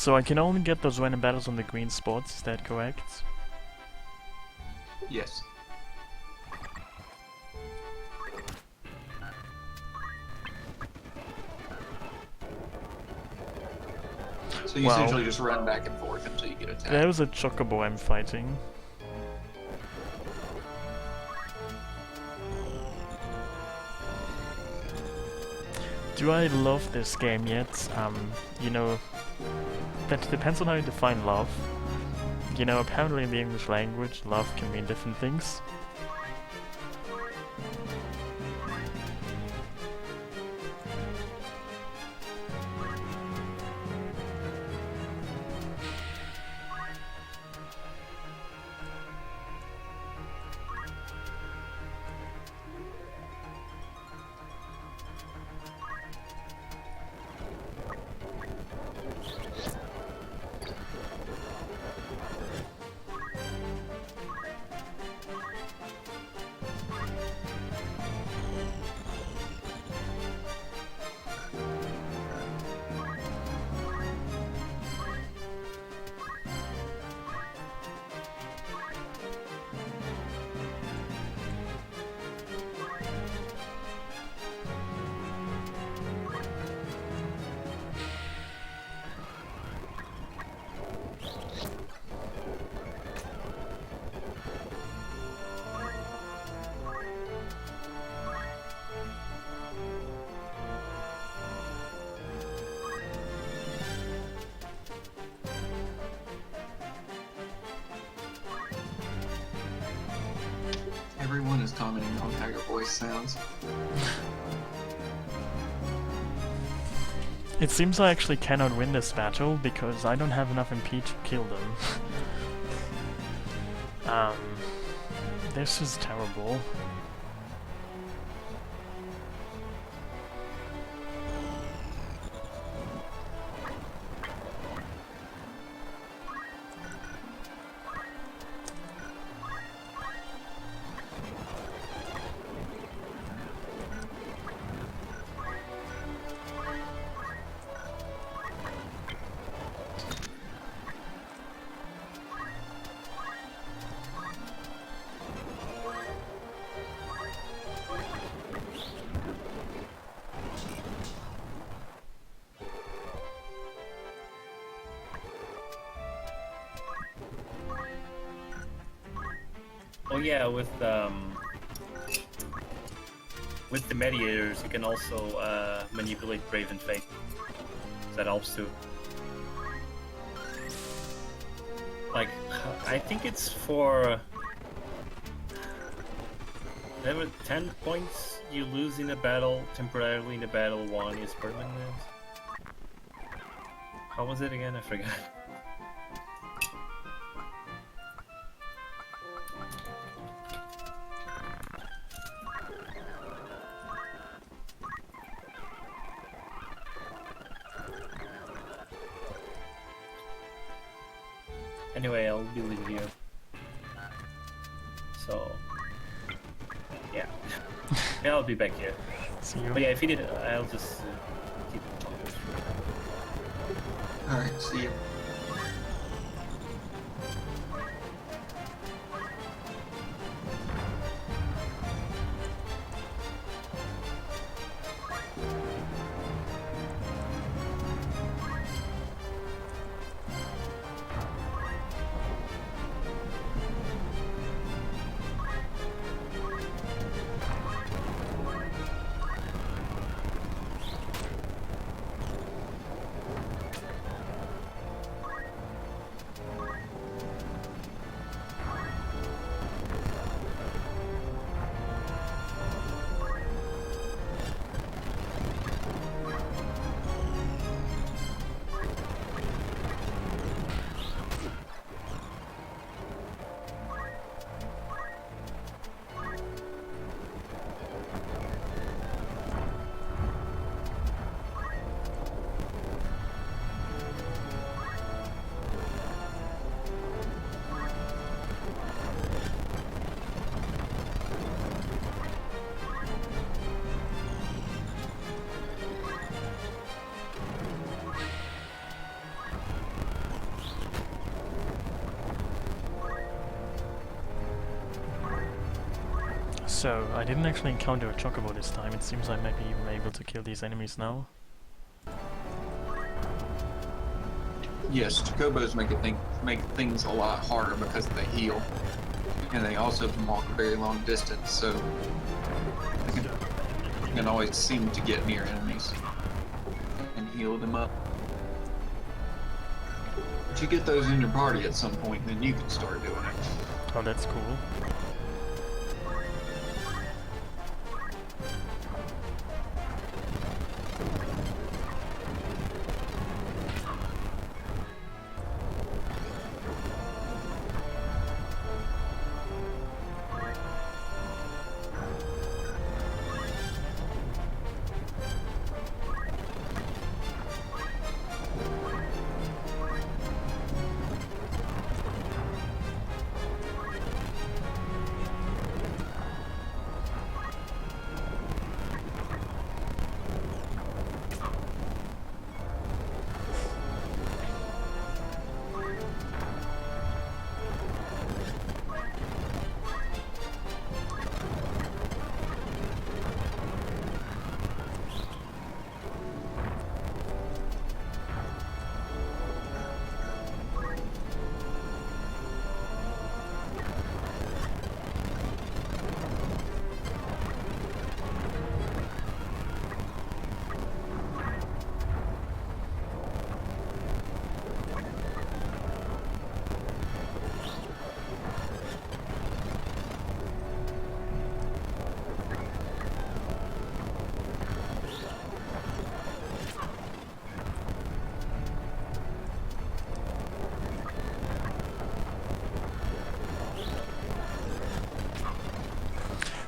So I can only get those random battles on the green spots, is that correct? Yes. So you essentially just run back and forth until you get attacked. There was a chocobo I'm fighting. Do I love this game yet? You know, that depends on how you define love. You know, apparently in the English language, love can mean different things. Everyone is commenting on how your voice sounds. It seems I actually cannot win this battle because I don't have enough MP to kill them. This is terrible. Oh yeah, with the mediators, you can also manipulate Brave and Fate. So that helps too. Like, I think it's for there were 10 points you lose in a battle temporarily in a battle, 1 is permanent. How was it again? I forgot. Anyway, I'll be leaving here. So, yeah. Yeah, I'll be back here. See you. But yeah, if you need it, I'll just keep it on. Alright, see you. So, I didn't actually encounter a chocobo this time. It seems I might be even able to kill these enemies now. Yes, chocobos make things a lot harder because they heal, and they also can walk a very long distance, so they can always seem to get near enemies and heal them up. But you get those in your party at some point, then you can start doing it. Oh, that's cool.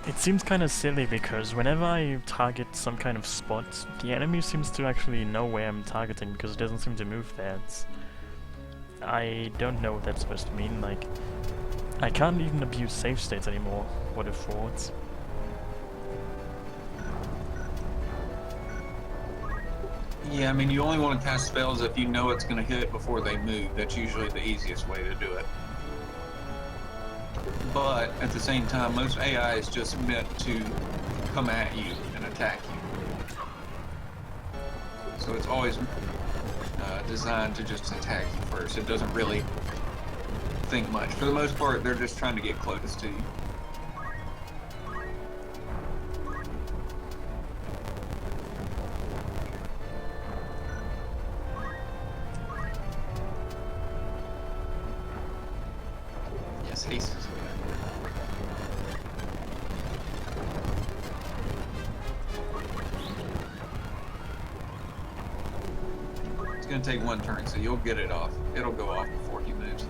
It seems kind of silly because whenever I target some kind of spot, the enemy seems to actually know where I'm targeting because it doesn't seem to move there. I don't know what that's supposed to mean, like, I can't even abuse save states anymore, what a fraud. Yeah, I mean, you only want to cast spells if you know it's going to hit before they move. That's usually the easiest way to do it. But at the same time, most AI is just meant to come at you and attack you. So it's always designed to just attack you first. It doesn't really think much. For the most part, they're just trying to get close to you. Yes, haste is good. It's gonna take one turn, so you'll get it off. It'll go off before he moves.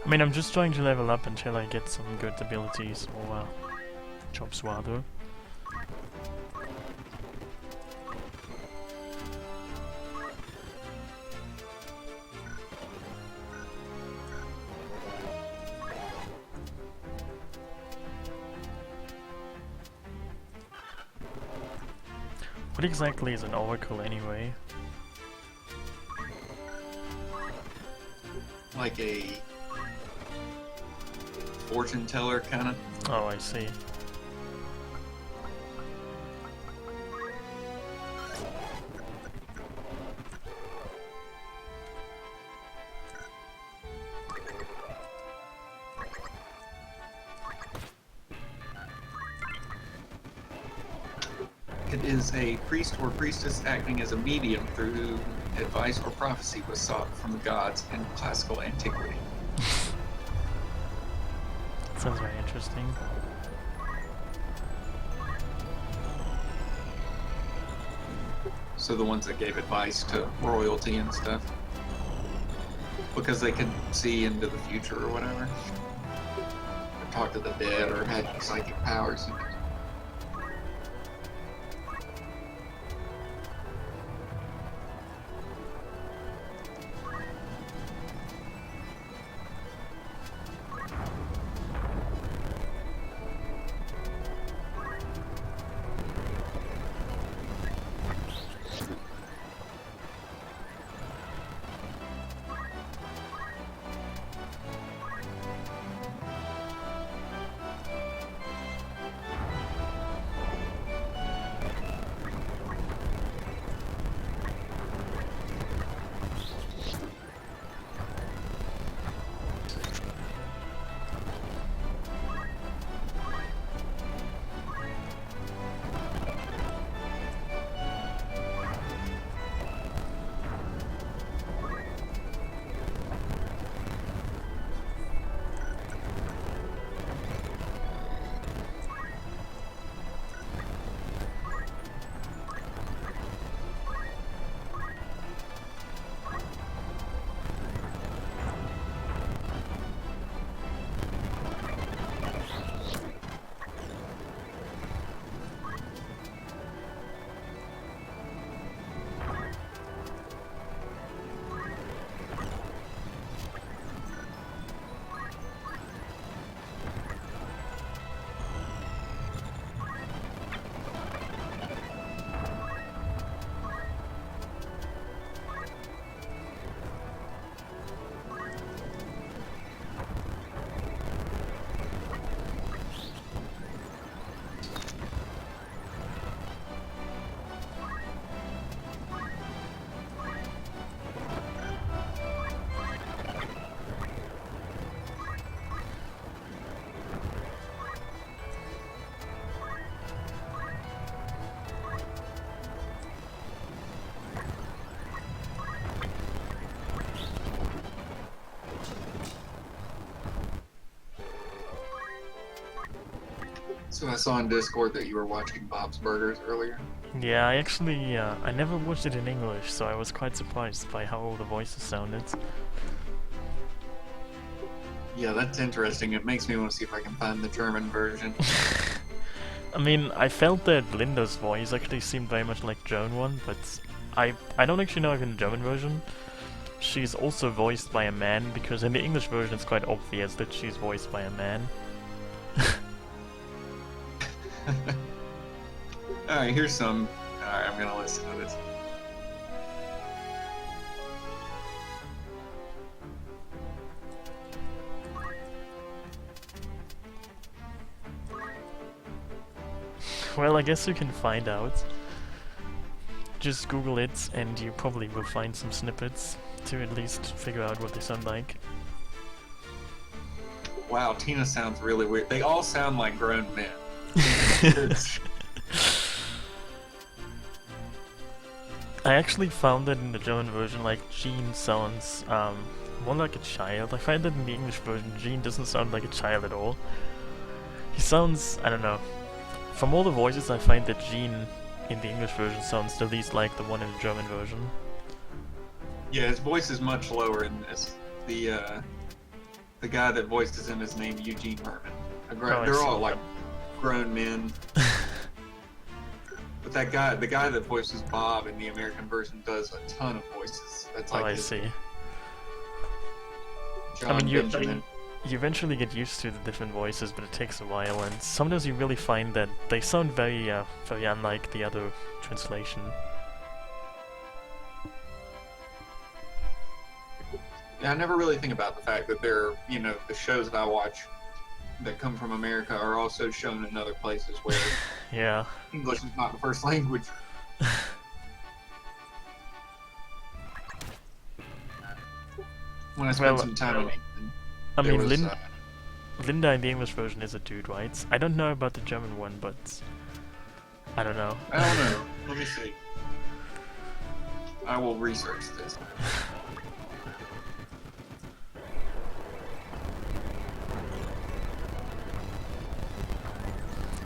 I mean, I'm just trying to level up until I get some good abilities, or jobs rather. What exactly is an oracle anyway? Like a fortune teller, kind of. Oh, I see. It is a priest or priestess acting as a medium through whom advice or prophecy was sought from the gods in classical antiquity. Sounds very interesting. So the ones that gave advice to royalty and stuff. Because they could see into the future or whatever. Or talk to the dead or had psychic powers. So I saw on Discord that you were watching Bob's Burgers earlier. Yeah, I actually, I never watched it in English, so I was quite surprised by how all the voices sounded. Yeah, that's interesting. It makes me want to see if I can find the German version. I mean, I felt that Linda's voice actually seemed very much like Joan one, but I don't actually know if in the German version she's also voiced by a man, because in the English version it's quite obvious that she's voiced by a man. Alright, here's some. Alright, I'm gonna listen to this. Well, I guess you can find out. Just Google it and you probably will find some snippets to at least figure out what they sound like. Wow, Tina sounds really weird. They all sound like grown men. I actually found that in the German version, like, Jean sounds more like a child. I find that in the English version, Jean doesn't sound like a child at all. He sounds, I don't know. From all the voices, I find that Jean in the English version sounds the least like the one in the German version. Yeah, his voice is much lower in this. The guy that voices him is named Eugene Herman. They're all like grown men. But that guy, the guy that voices Bob in the American version, does a ton of voices. That's like I see. John Benjamin. you eventually get used to the different voices, but it takes a while, and sometimes you really find that they sound very unlike the other translation. Yeah, I never really think about the fact that they're, you know, the shows that I watch that come from America are also shown in other places where Yeah. English is not the first language. When I spent Well, some time in England, I there mean, was, Linda in the English version is a dude, right? I don't know about the German one, but I don't know. I don't know. Let me see. I will research this.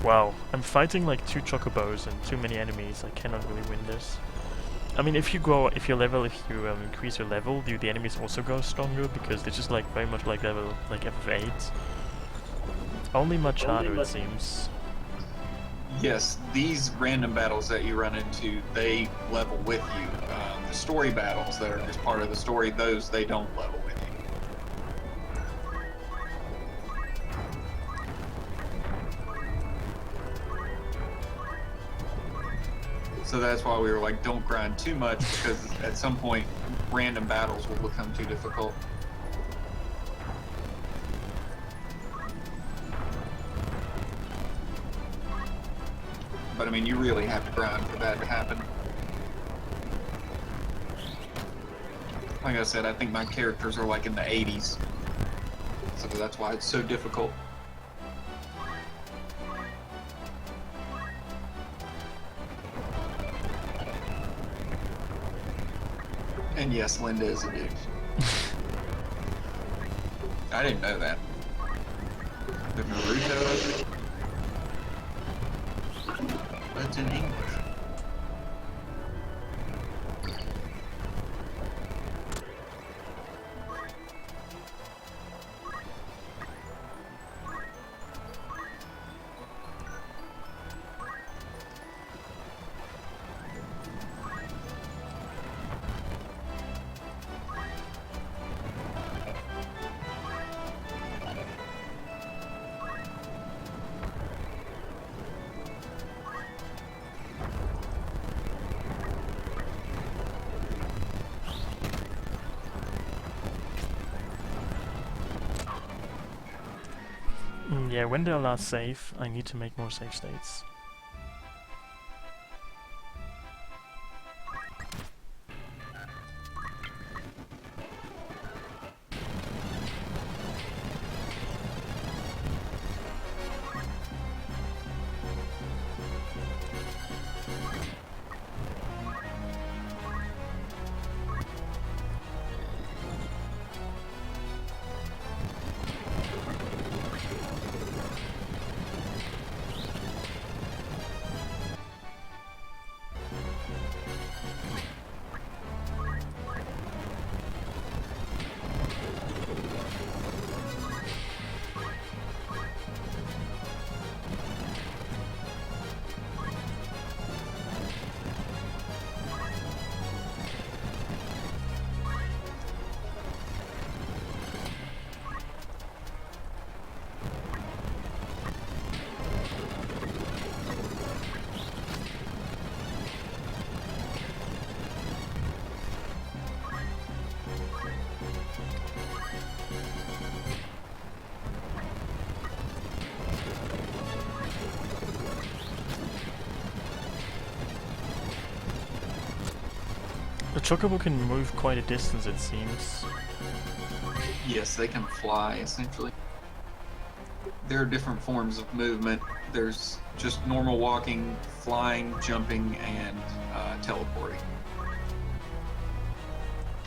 Wow, I'm fighting like 2 chocobos and too many enemies. I cannot really win this. I mean, if you increase your level, do the enemies also go stronger? Because they're just like very much like level like FF8. Only much harder, it seems. Yes, these random battles that you run into, they level with you. The story battles that are just part of the story, those they don't level with you. So that's why we were like, don't grind too much, because at some point, random battles will become too difficult. But I mean, you really have to grind for that to happen. Like I said, I think my characters are like in the 80s. So that's why it's so difficult. And yes, Linda is a dude. I didn't know that. The Naruto. That's in English. Yeah, when they'll last save, I need to make more save states. The chocobo can move quite a distance, it seems. Yes, they can fly, essentially. There are different forms of movement. There's just normal walking, flying, jumping, and teleporting.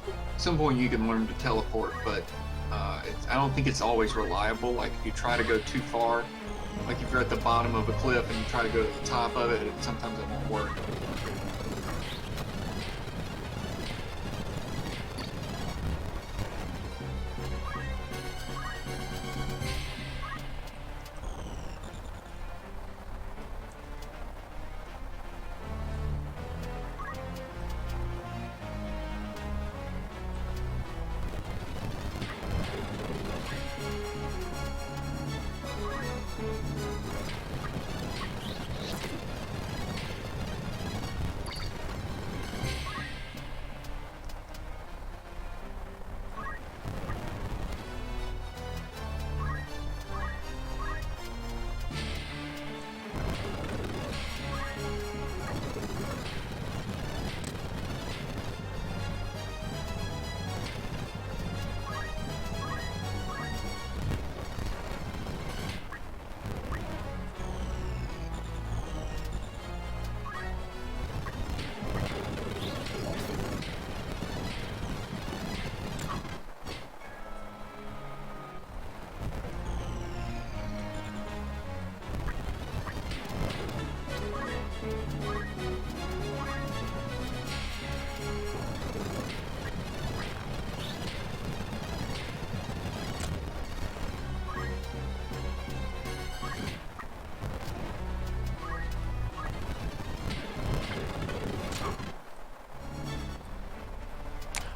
At some point you can learn to teleport, but I don't think it's always reliable. Like if you try to go too far, like if you're at the bottom of a cliff and you try to go to the top of it, sometimes it won't work.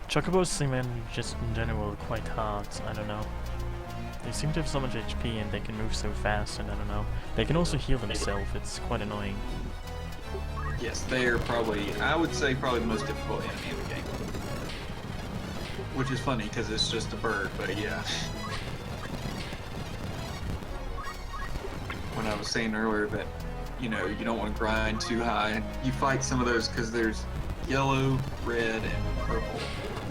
Chocobos seem just in general quite hard, I don't know. They seem to have so much HP and they can move so fast, and I don't know. They can also heal themselves, it's quite annoying. Yes, they are probably, I would say, probably the most difficult enemy in the game. Which is funny, because it's just a bird, but yeah. When I was saying earlier that, you know, you don't want to grind too high, you fight some of those because there's yellow, red, and purple,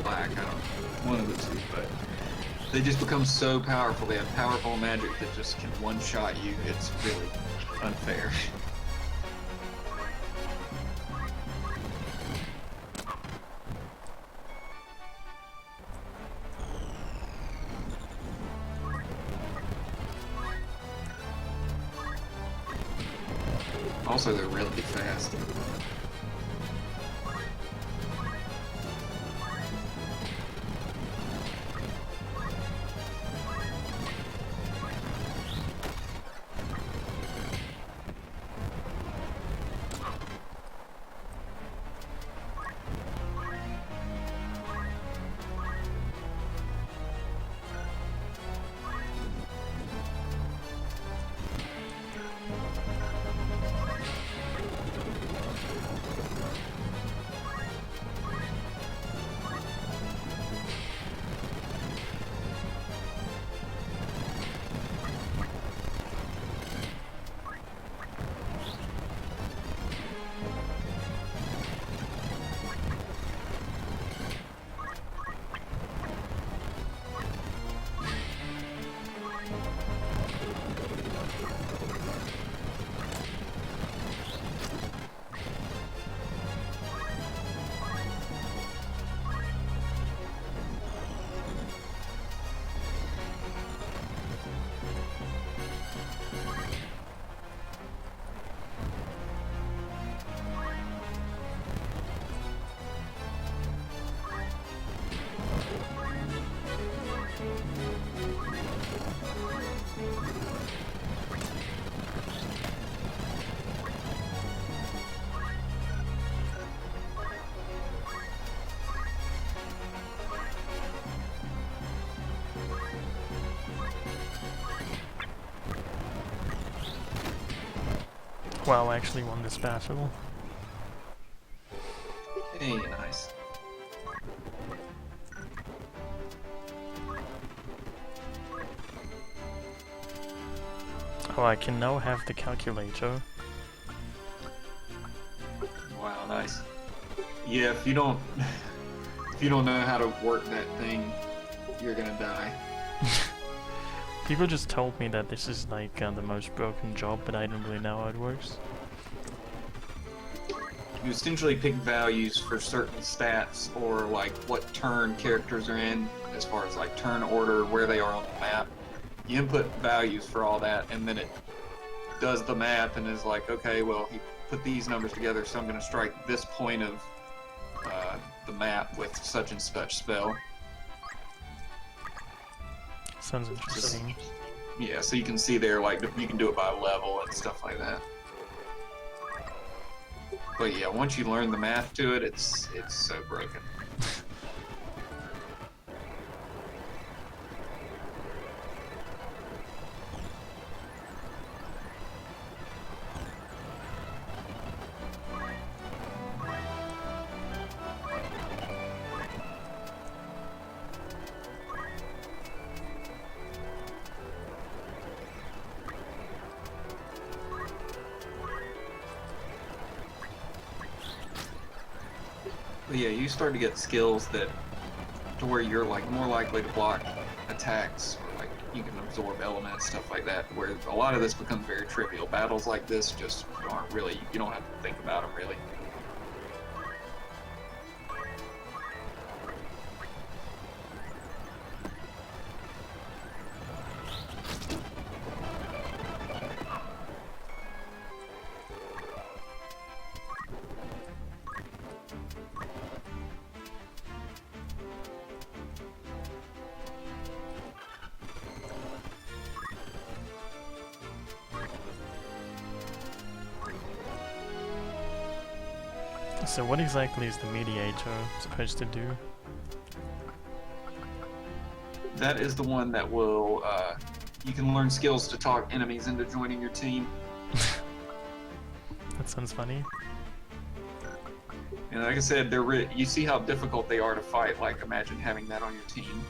black, I don't know, one of the two, but they just become so powerful. They have powerful magic that just can one-shot you. It's really unfair. Also, they're really fast. Wow, I actually won this battle. Hey, nice. Oh, I can now have the calculator. Wow, nice. Yeah, if you don't know how to work that thing, you're gonna die. People just told me that this is like the most broken job, but I don't really know how it works. You essentially pick values for certain stats or like what turn characters are in, as far as like turn order, where they are on the map. You input values for all that, and then it does the math and is like, okay, well, he put these numbers together, so I'm going to strike this point of the map with such and such spell. Sounds interesting. Yeah, so you can see there, like, you can do it by level and stuff like that. But yeah, once you learn the math to it, it's so broken. But yeah, you start to get skills that to where you're like more likely to block attacks, or like you can absorb elements, stuff like that, where a lot of this becomes very trivial. Battles like this just aren't really, you don't have to think about them really. So what exactly is the mediator supposed to do? That is the one that will, you can learn skills to talk enemies into joining your team. That sounds funny. And like I said, you see how difficult they are to fight, like imagine having that on your team.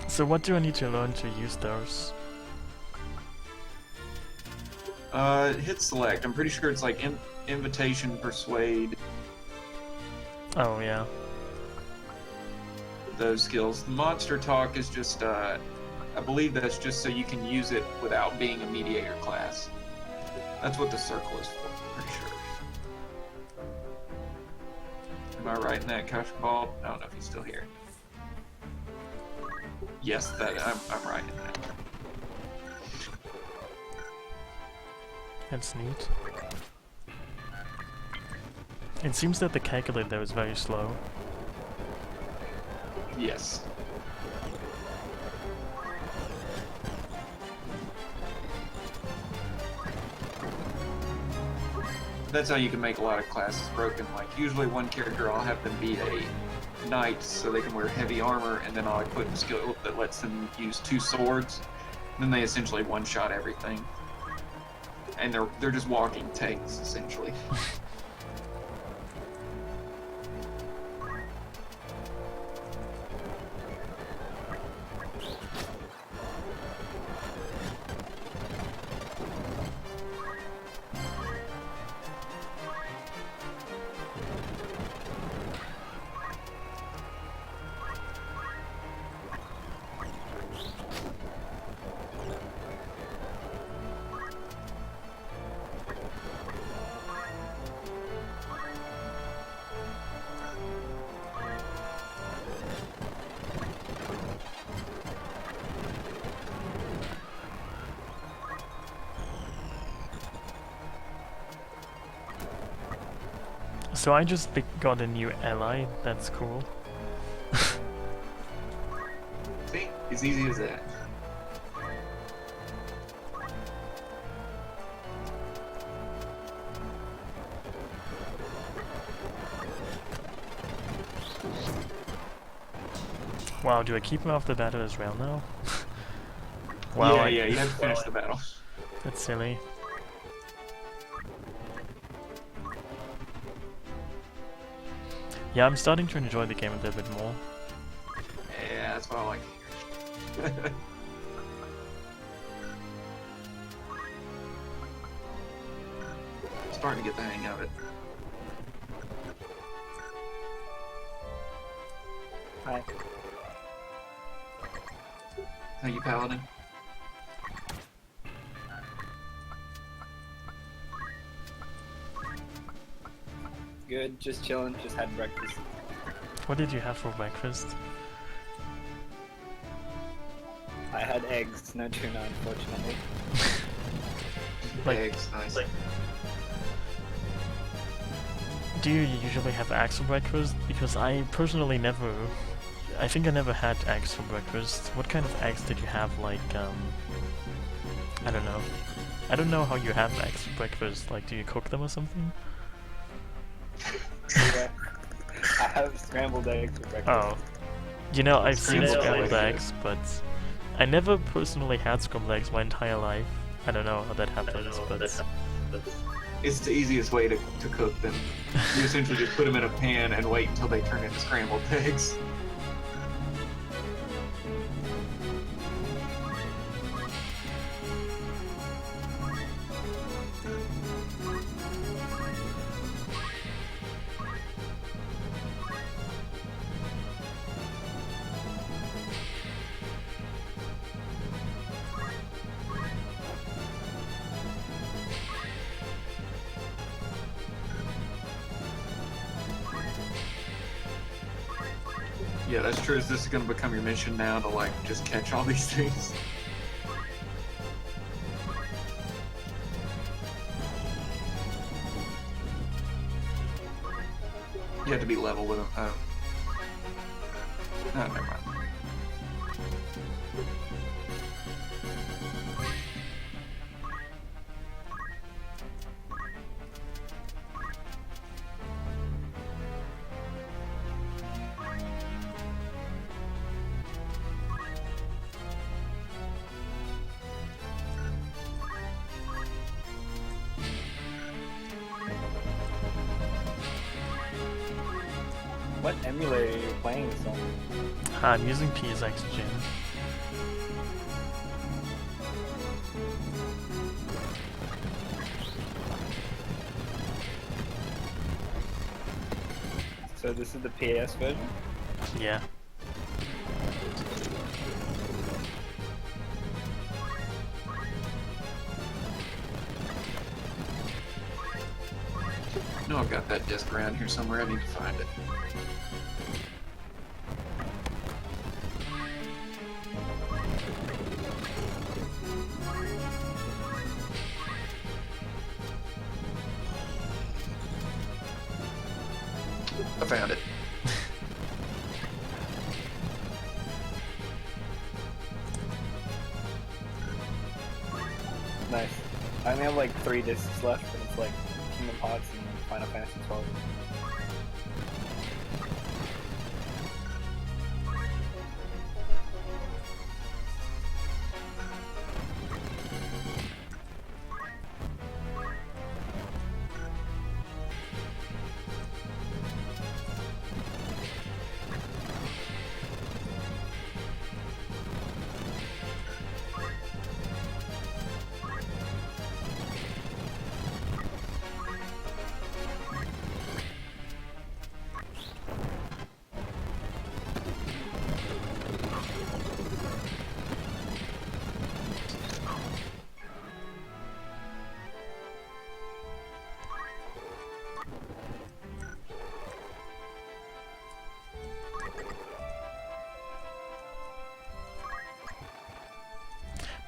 So what do I need to learn to use those? Hit select. I'm pretty sure it's like invitation, persuade, Oh yeah. those skills. The monster talk is just, I believe that's just so you can use it without being a mediator class. That's what the circle is for, I'm pretty sure. Am I right in that, Couch Ball? I don't know if he's still here. Yes, I'm right in that. That's neat. It seems that the calculator is very slow. Yes. That's how you can make a lot of classes broken. Like, usually one character, I'll have them be a knight so they can wear heavy armor, and then I'll put a skill that lets them use 2 swords. Then they essentially one-shot everything. And they're just walking tanks, essentially. So I just got a new ally, that's cool. See? It's easy as that. Wow, do I keep him off the battle as well now? Wow, Yeah, you have to finish the battle. That's silly. Yeah, I'm starting to enjoy the game a little bit more. Yeah, that's what I like to hear. Starting to get the hang of it. Hi. Thank you, Paladin. Good, just chilling, just had breakfast. What did you have for breakfast? I had eggs, no tuna, unfortunately. Like- Eggs, nice. Do you usually have eggs for breakfast? Because I personally never... I think I never had eggs for breakfast. What kind of eggs did you have? Like, I don't know. I don't know how you have eggs for breakfast. Like, do you cook them or something? Yeah. I have scrambled eggs for breakfast. Oh. You know, I've seen Scrambled scrambled eggs. eggs, but I never personally had scrambled eggs my entire life. I don't know how that happens, but... It's the easiest way to cook them. You essentially just put them in a pan and wait until they turn into scrambled eggs. Yeah, that's true. Is this going to become your mission now to, like, just catch all these things? You have to be level with them. Oh. Oh, never mind. What emulator are you playing this on? I'm using PSX Gym. So this is the PS version? Yeah. No, I've got that disc around here somewhere. I need to find it. I found it. Nice. I only have like 3 discs left, and it's like Kingdom Hearts and Final Fantasy 12.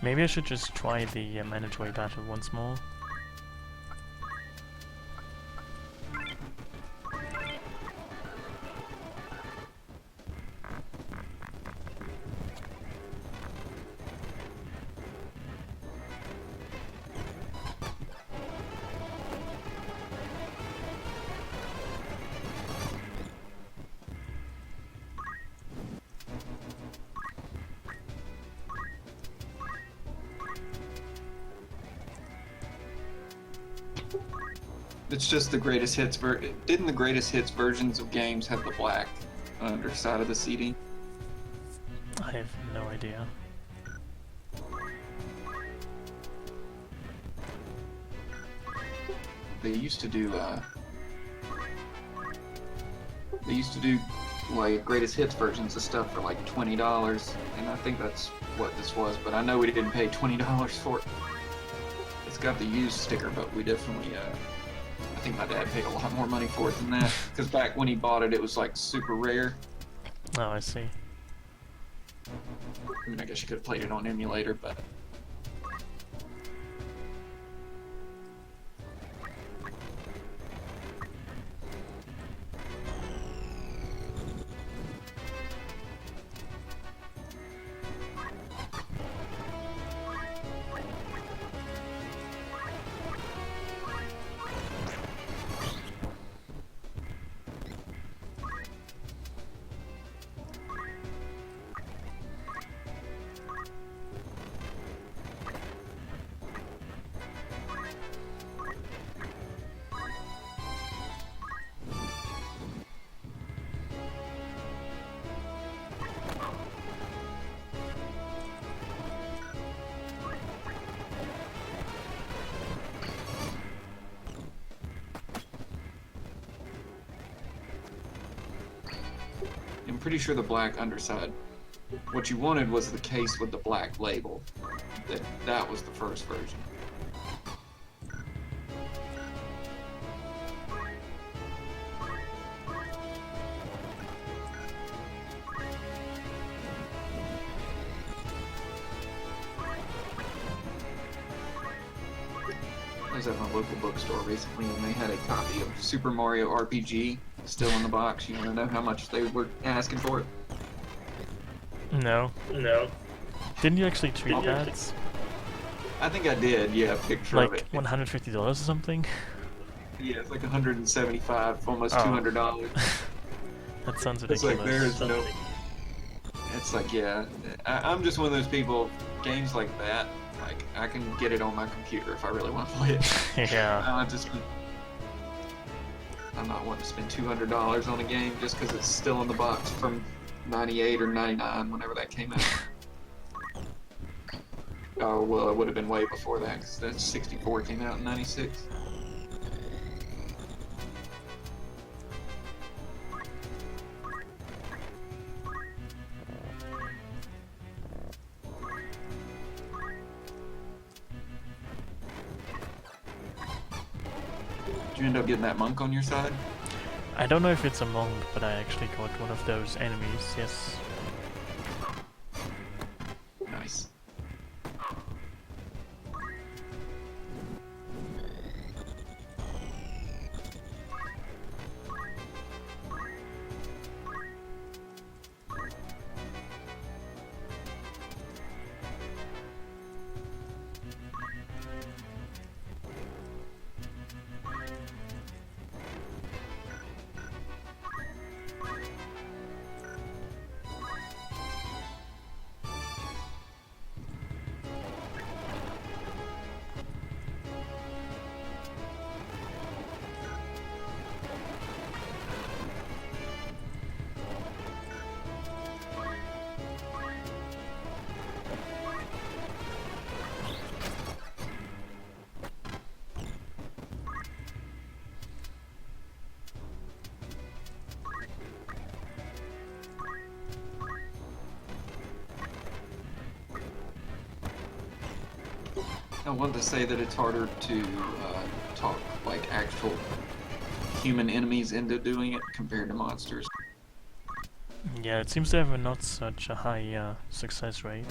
Maybe I should just try the mandatory battle once more. It's just the greatest hits didn't the greatest hits versions of games have the black underside of the CD? I have no idea. They used to do like greatest hits versions of stuff for like $20, and I think that's what this was, but I know we didn't pay $20 for it. It's got the used sticker, but we definitely I think my dad paid a lot more money for it than that, because back when he bought it, it was like super rare. Oh, I see. I mean, I guess you could have played it on emulator, but I'm pretty sure the black underside, what you wanted was the case with the black label. That was the first version. I was at my local bookstore recently and they had a copy of Super Mario RPG still in the box. You want to know how much they were asking for it? No. No. Didn't you actually tweet that? I think I did, yeah, a picture of Like it. $150 or something? Yeah, it's like 175, almost Oh. $200. That sounds It's ridiculous. like there's no. It's like, yeah, I'm just one of those people. Games like that, like I can get it on my computer if I really want to play it. Yeah. I just I'm not wanting to spend $200 on a game just because it's still in the box from 98 or 99, whenever that came out. Oh, well, it would have been way before that, because that 64 came out in 96. Did you end up getting that monk on your side? I don't know if it's a monk, but I actually got one of those enemies, yes. Nice. I want to say that it's harder to talk like actual human enemies into doing it compared to monsters. Yeah, it seems to have not such a high success rate.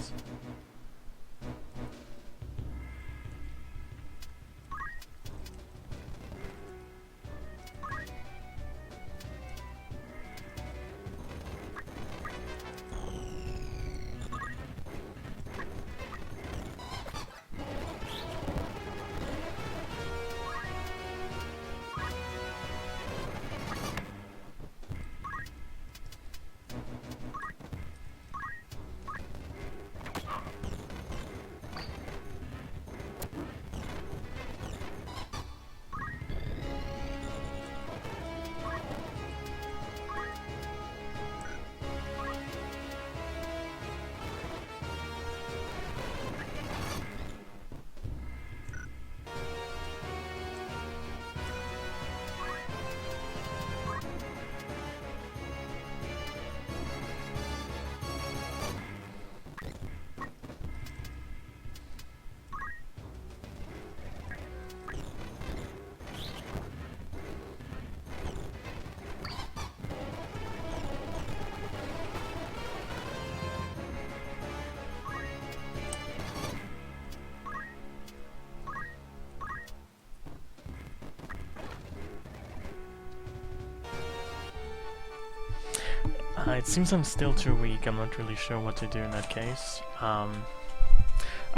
It seems I'm still too weak, I'm not really sure what to do in that case. I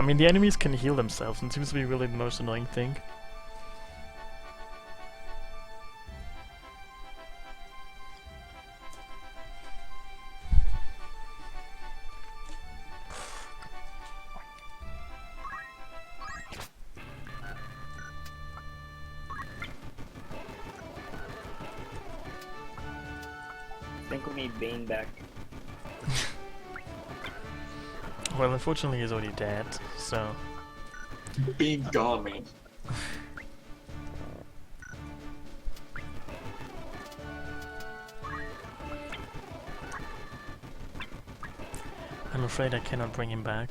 mean, the enemies can heal themselves, and it seems to be really the most annoying thing. I think we need Bane back. Well, unfortunately he's already dead, so... Being gone, man. I'm afraid I cannot bring him back.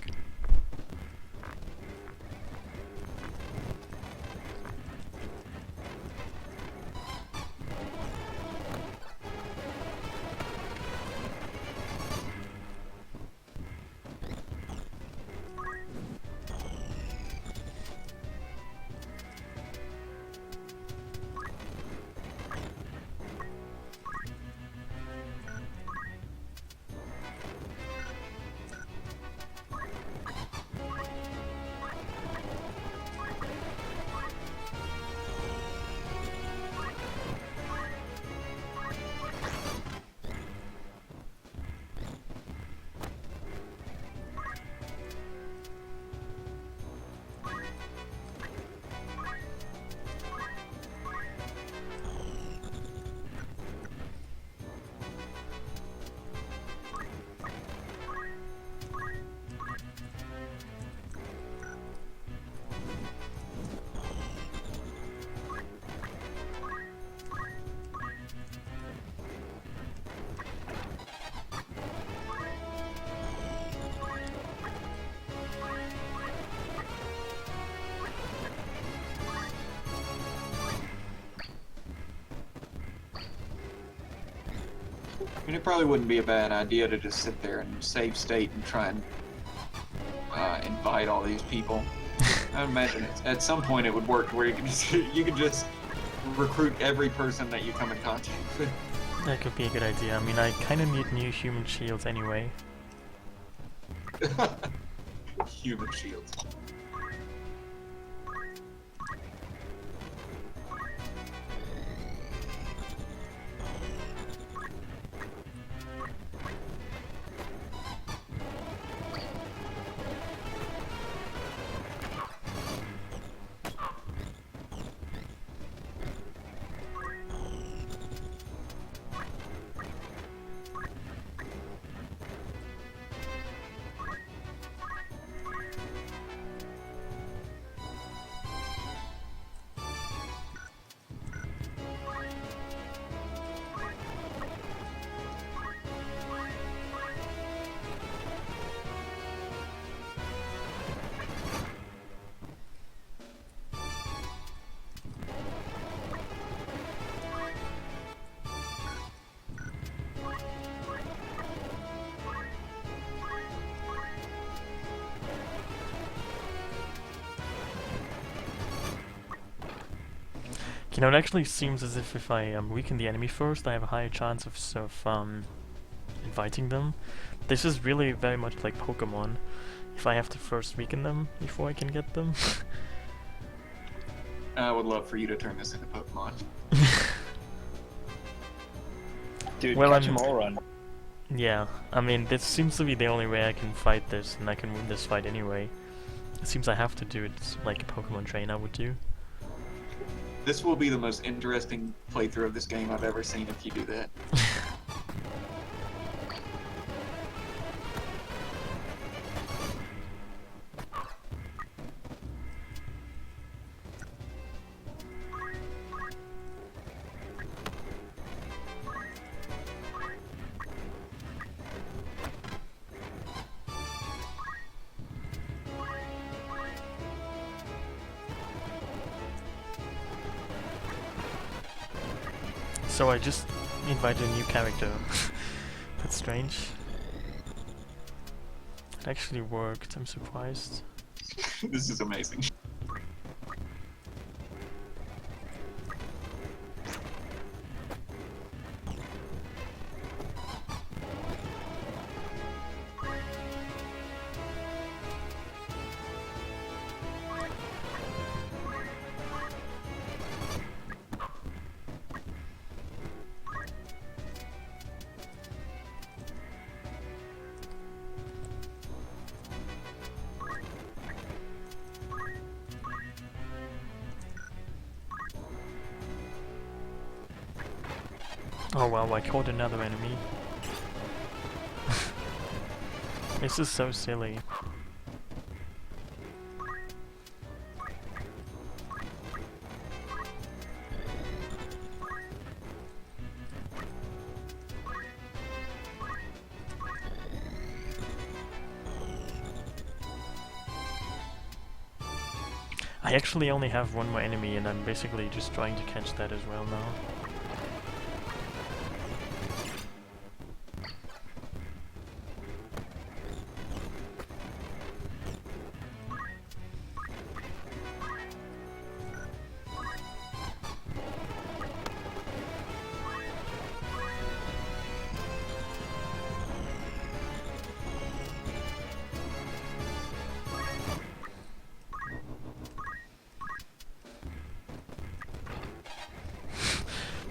mean, it probably wouldn't be a bad idea to just sit there and save state and try and invite all these people. I imagine at some point it would work where you could just recruit every person that you come in contact with. That could be a good idea. I mean, I kind of need new human shields anyway. Human shields. You know, it actually seems as if I weaken the enemy first, I have a higher chance of inviting them. This is really very much like Pokemon. If I have to first weaken them before I can get them. I would love for you to turn this into Pokemon. Dude, Well, catch them all run. Yeah, I mean, this seems to be the only way I can fight this, and I can win this fight anyway. It seems I have to do it like a Pokemon trainer would do. This will be the most interesting playthrough of this game I've ever seen if you do that. So I just invited a new character. That's strange. It actually worked, I'm surprised. This is amazing. Oh wow, I caught another enemy. This is so silly. I actually only have one more enemy and I'm basically just trying to catch that as well now.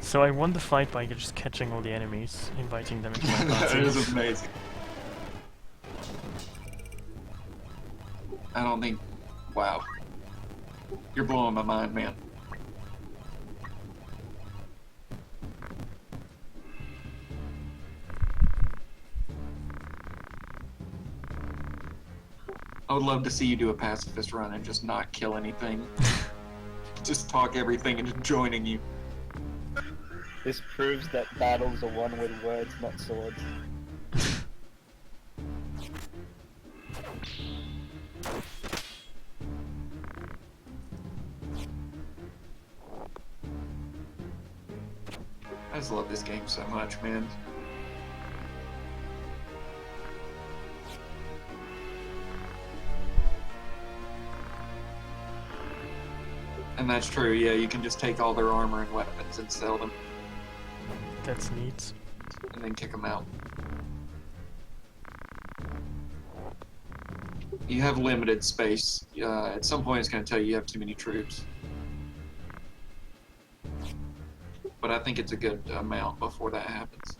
So I won the fight by just catching all the enemies, inviting them into my party. It is amazing. I don't think... Wow. You're blowing my mind, man. I would love to see you do a pacifist run and just not kill anything. Just talk everything into joining you. This proves that battles are won with words, not swords. I just love this game so much, man. And that's true, yeah, you can just take all their armor and weapons and sell them, That's neat. and then kick them out. You have limited space. At some point it's going to tell you have too many troops. But I think it's a good amount before that happens.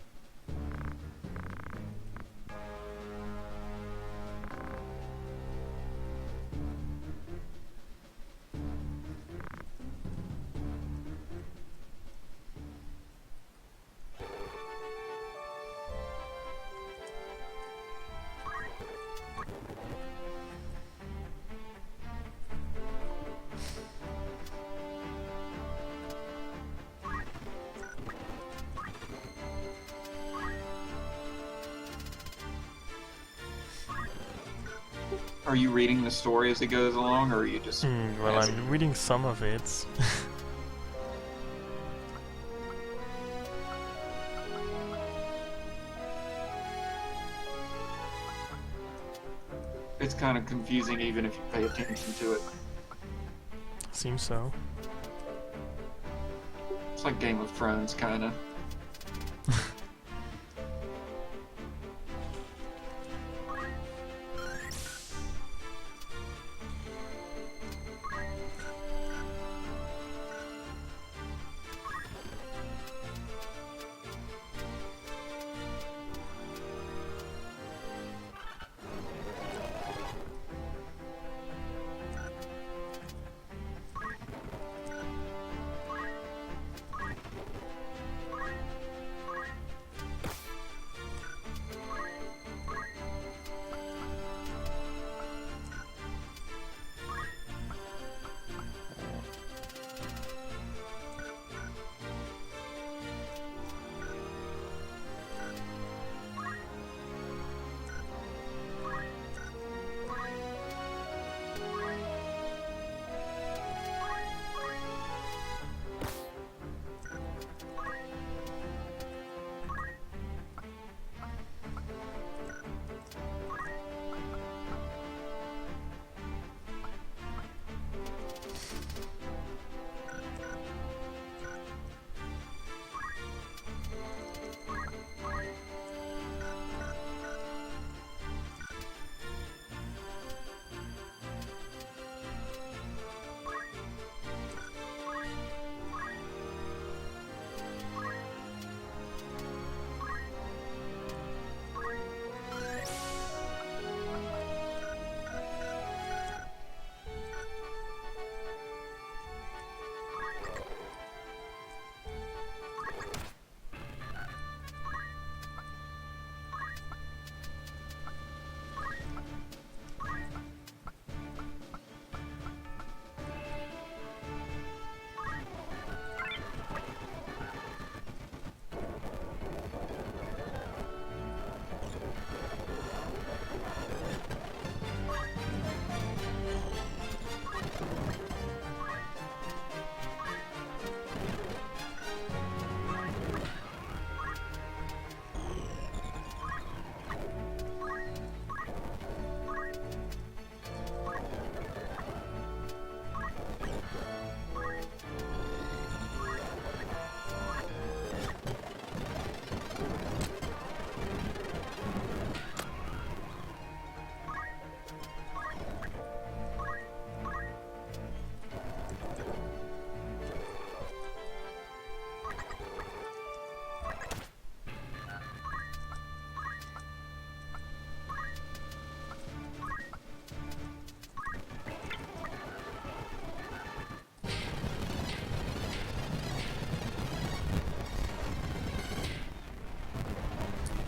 Are you reading the story as it goes along, or are you just... Well, I'm reading some of it. It's kind of confusing even if you pay attention to it. Seems so. It's like Game of Thrones, kind of.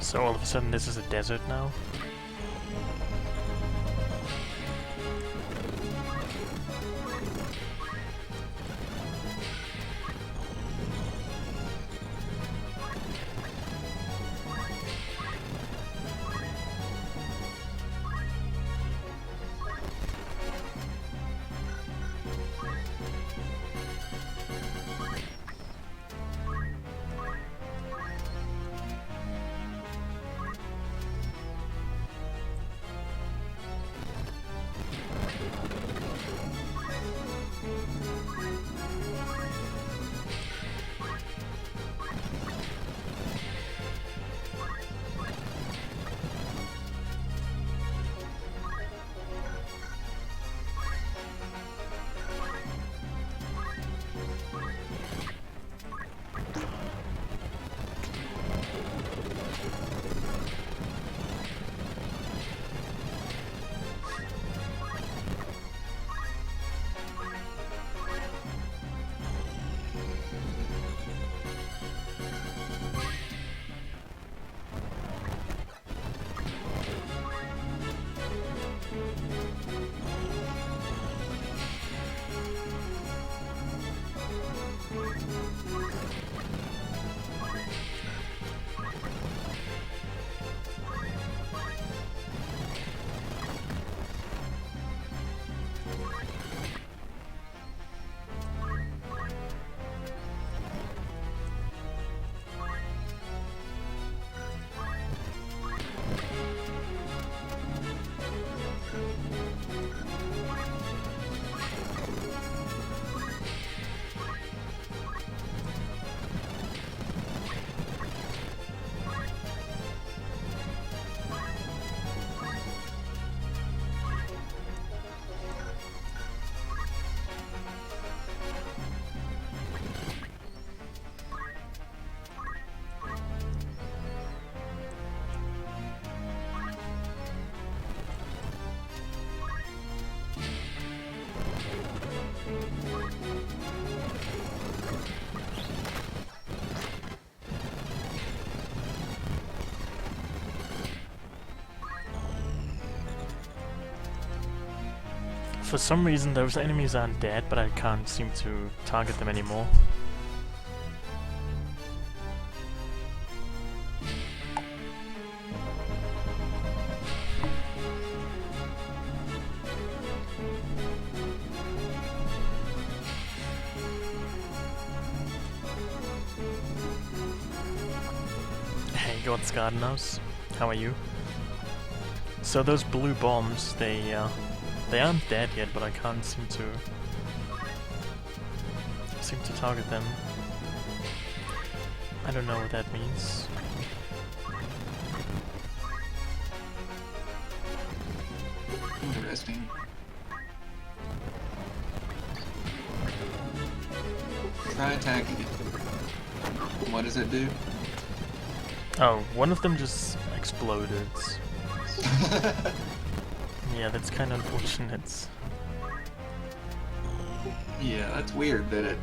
So all of a sudden this is a desert now? For some reason those enemies aren't dead, but I can't seem to target them anymore. Hey God's Gardeners, how are you? So those blue bombs, they aren't dead yet, but I can't seem to target them. I don't know what that means. Interesting. Try attacking it. What does it do? Oh, one of them just exploded. Yeah, that's kind of unfortunate. Yeah, that's weird that it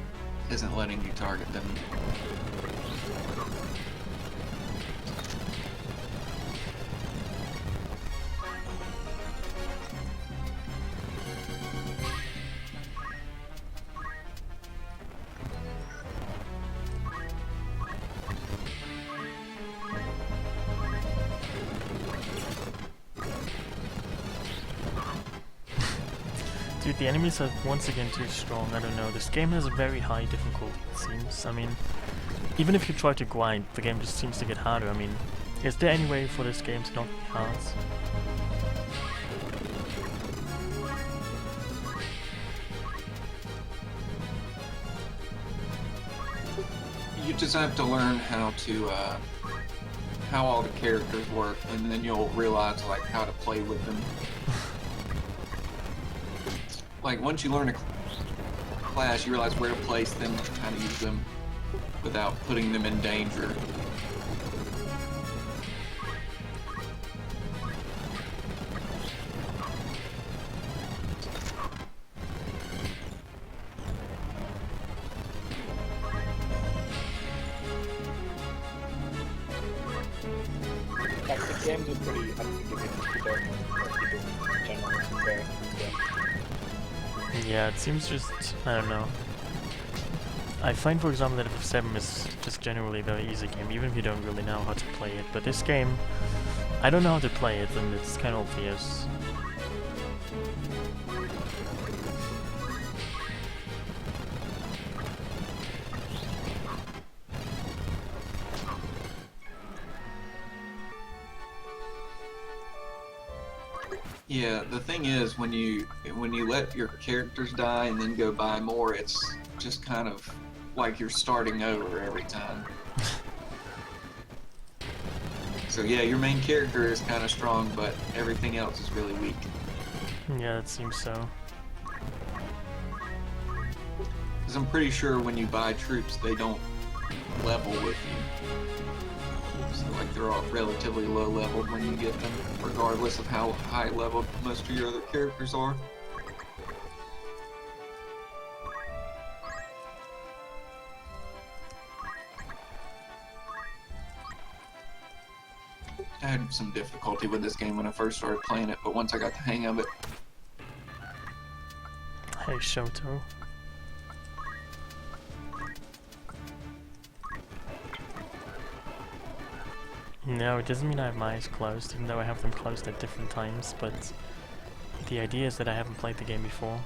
isn't letting you target them. Dude, the enemies are once again too strong. I don't know. This game has a very high difficulty, it seems. I mean, even if you try to grind, the game just seems to get harder. I mean, is there any way for this game to not be hard? You just have to learn how all the characters work, and then you'll realize like how to play with them. Like once you learn a class, you realize where to place them, how to use them, without putting them in danger. Like, the games are pretty unforgiving if you don't know what you're doing in general, to be fair. Yeah, it seems just, I don't know. I find, for example, that FF7 is just generally a very easy game, even if you don't really know how to play it. But this game, I don't know how to play it, and it's kind of obvious. Yeah, the thing is, when you let your characters die and then go buy more, it's just kind of like you're starting over every time. So yeah, your main character is kind of strong, but everything else is really weak. Yeah, it seems so. Because I'm pretty sure when you buy troops, they don't level with you. So like they're all relatively low leveled when you get them, regardless of how high leveled most of your other characters are. I had some difficulty with this game when I first started playing it, but once I got the hang of it, Hey, Shoto. No, it doesn't mean I have my eyes closed, even though I have them closed at different times, but the idea is that I haven't played the game before.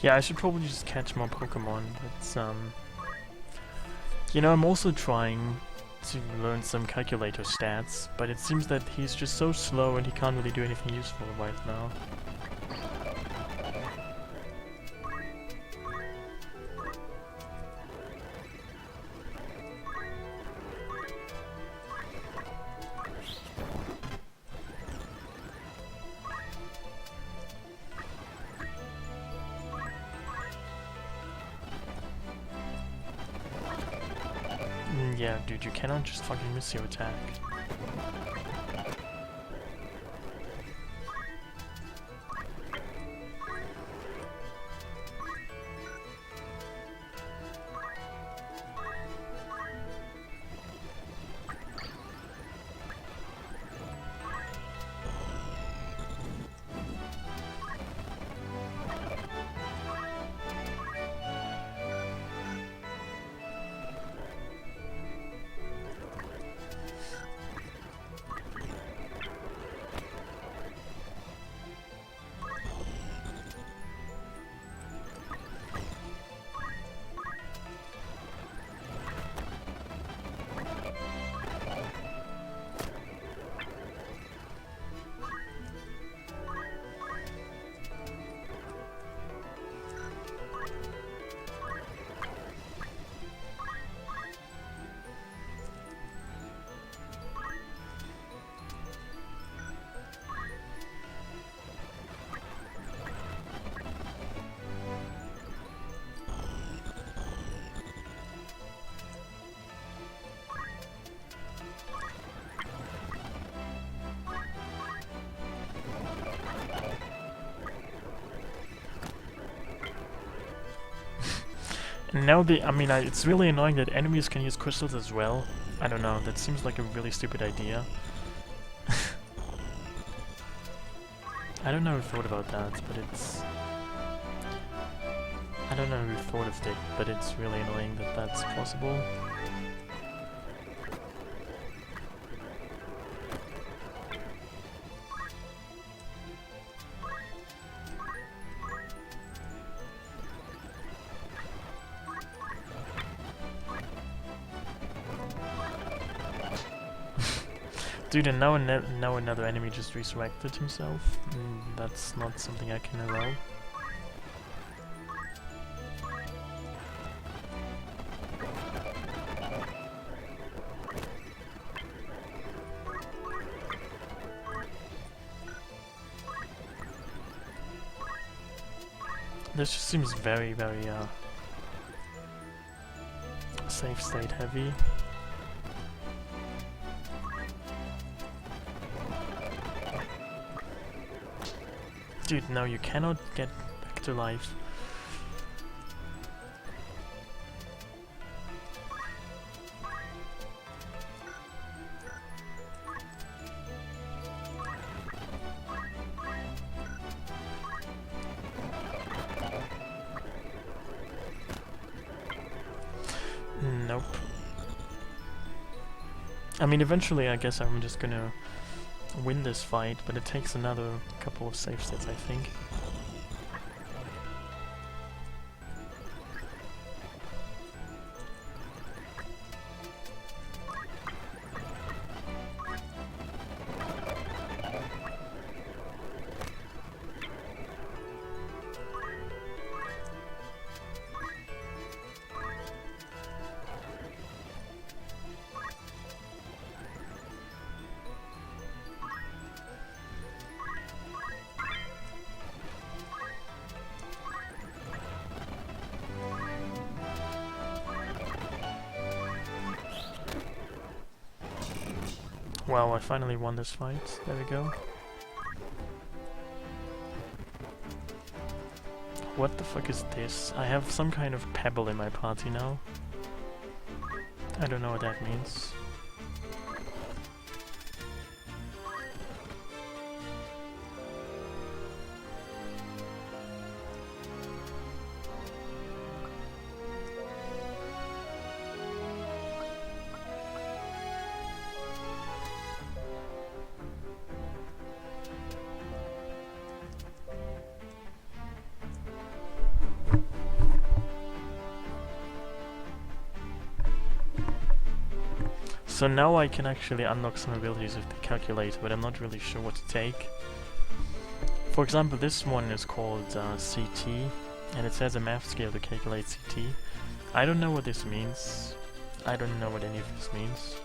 Yeah, I should probably just catch more Pokemon, but you know, I'm also trying to learn some calculator stats, but it seems that he's just so slow and he can't really do anything useful right now. Yeah, dude, you cannot just fucking miss your attack. And now it's really annoying that enemies can use crystals as well. I don't know, that seems like a really stupid idea. I don't know who thought about that, but it's... I don't know who thought of it, but it's really annoying that that's possible. Dude, and now another enemy just resurrected himself. That's not something I can allow. This just seems very, very safe state heavy. Dude, no, you cannot get back to life. Nope. I mean, eventually I guess I'm just gonna win this fight, but it takes another couple of save states, I think. Wow, I finally won this fight. There we go. What the fuck is this? I have some kind of pebble in my party now. I don't know what that means. So now I can actually unlock some abilities with the calculator, but I'm not really sure what to take. For example, this one is called CT, and it says a math scale to calculate CT. I don't know what this means. I don't know what any of this means.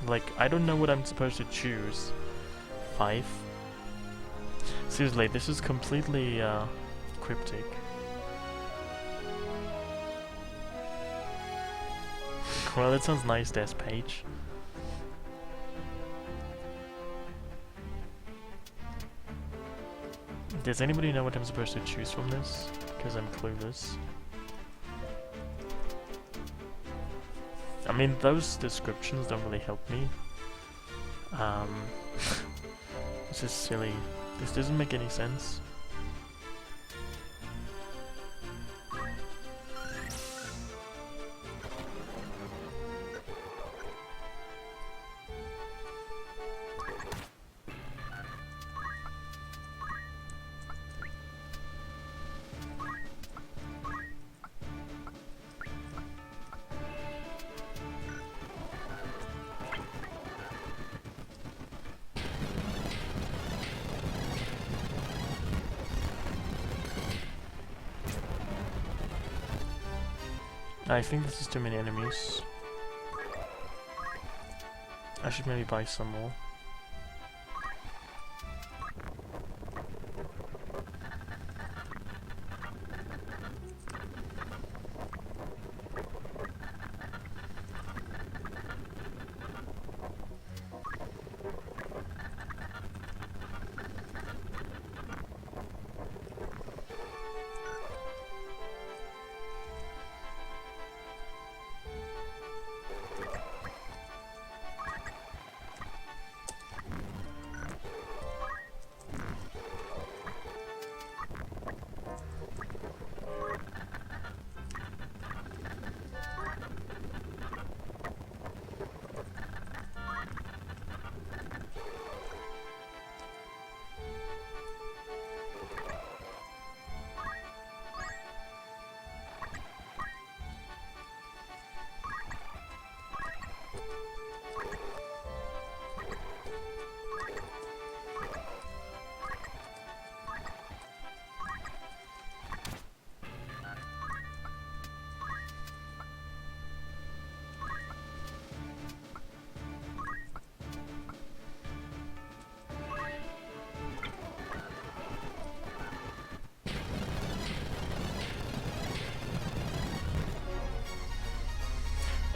Like, I don't know what I'm supposed to choose. 5? Seriously, this is completely cryptic. Well, that sounds nice, Des Page. Does anybody know what I'm supposed to choose from this? Because I'm clueless. I mean, those descriptions don't really help me. This is silly. This doesn't make any sense. I think this is too many enemies. I should maybe buy some more.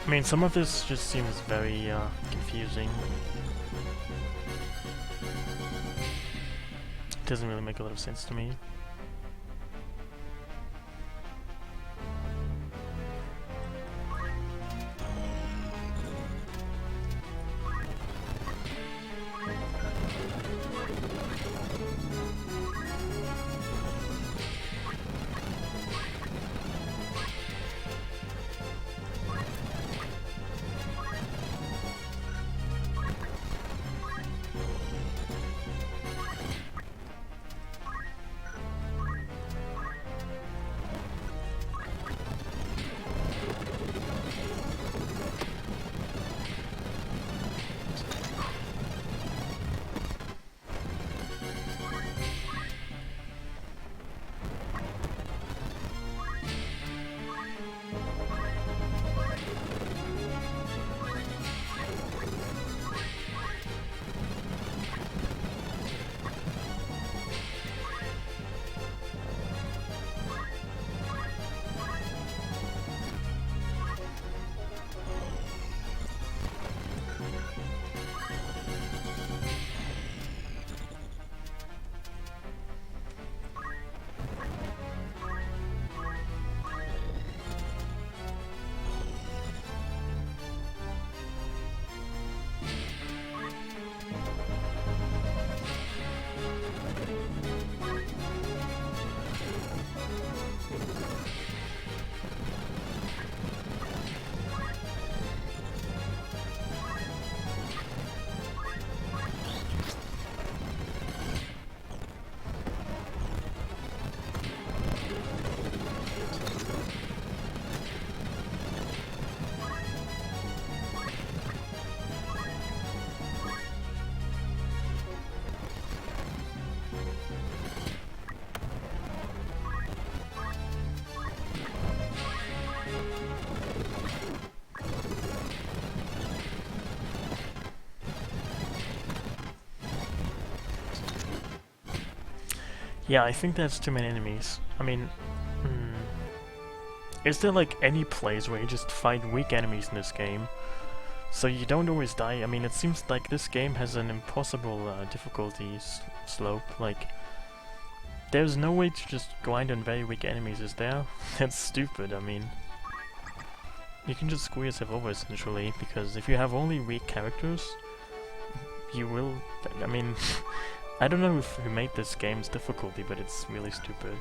I mean, some of this just seems very confusing. It doesn't really make a lot of sense to me. Yeah, I think that's too many enemies. I mean, is there like any place where you just fight weak enemies in this game, so you don't always die? I mean, it seems like this game has an impossible difficulty slope. Like, there's no way to just grind on very weak enemies, is there? That's stupid. I mean, you can just screw yourself over essentially, because if you have only weak characters, you will. I mean. I don't know who made this game's difficulty, but it's really stupid.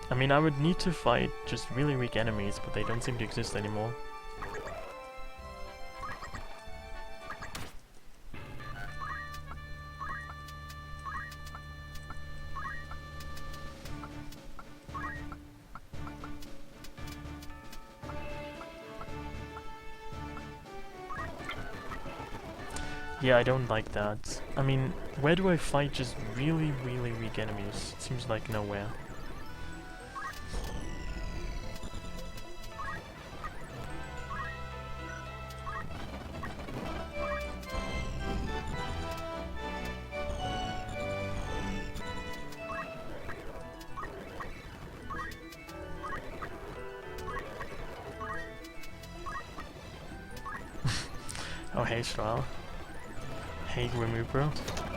I mean, I would need to fight just really weak enemies, but they don't seem to exist anymore. Yeah, I don't like that. I mean, where do I fight just really, really weak enemies? It seems like nowhere. Oh, hey, Strahl. Hey, Grimmu bro,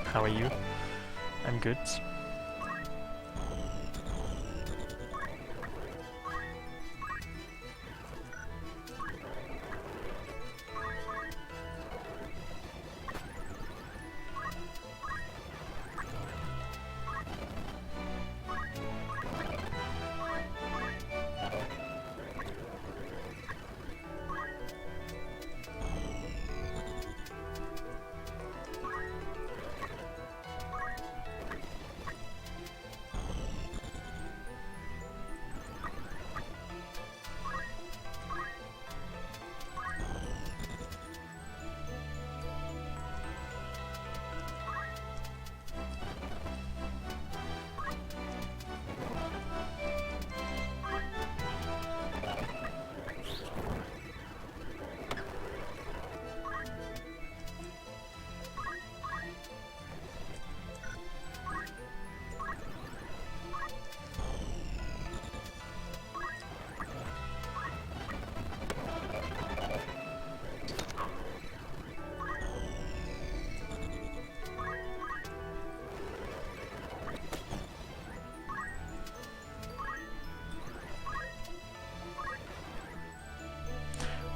how are you? I'm good.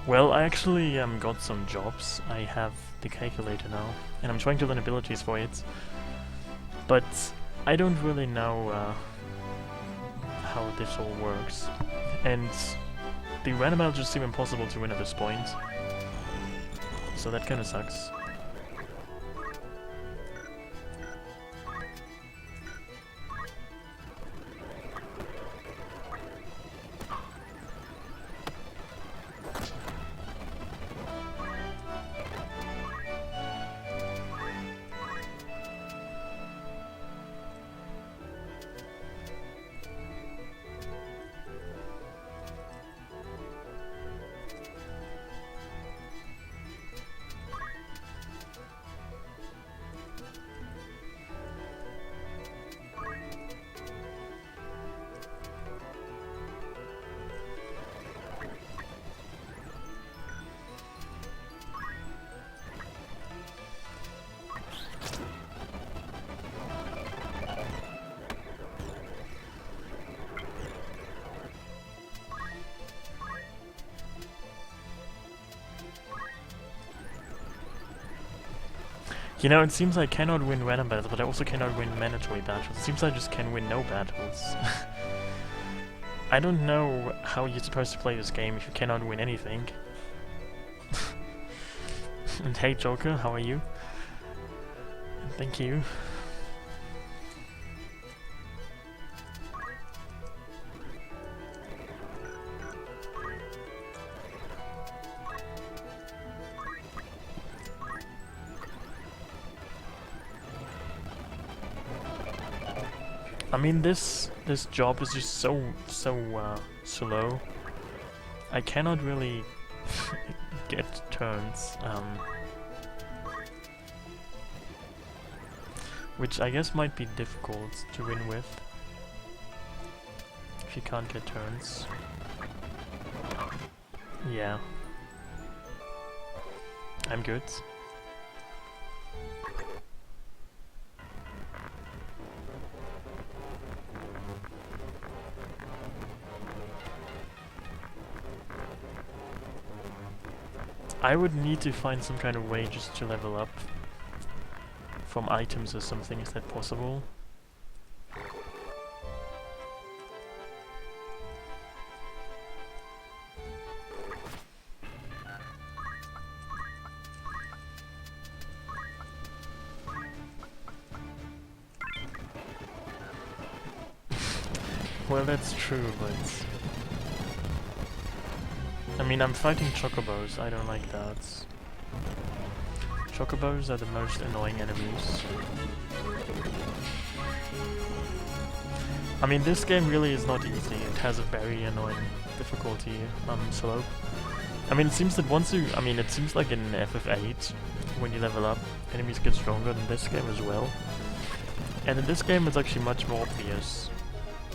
Well, I actually got some jobs. I have the calculator now, and I'm trying to learn abilities for it. But I don't really know how this all works. And the random battles just seem impossible to win at this point. So that kinda sucks. You know, it seems I cannot win random battles, but I also cannot win mandatory battles. It seems I just can win no battles. I don't know how you're supposed to play this game if you cannot win anything. And hey Joker, how are you? Thank you. I mean, this job is just so slow. I cannot really get turns, which I guess might be difficult to win with if you can't get turns. Yeah, I'm good. I would need to find some kind of way just to level up from items or something. Is that possible? Well, that's true, but I mean, I'm fighting chocobos, I don't like that. Chocobos are the most annoying enemies. I mean, this game really is not easy. It has a very annoying difficulty slope. I mean, it seems that once you... I mean, it seems like in FF8, when you level up, enemies get stronger than this game as well. And in this game, it's actually much more obvious.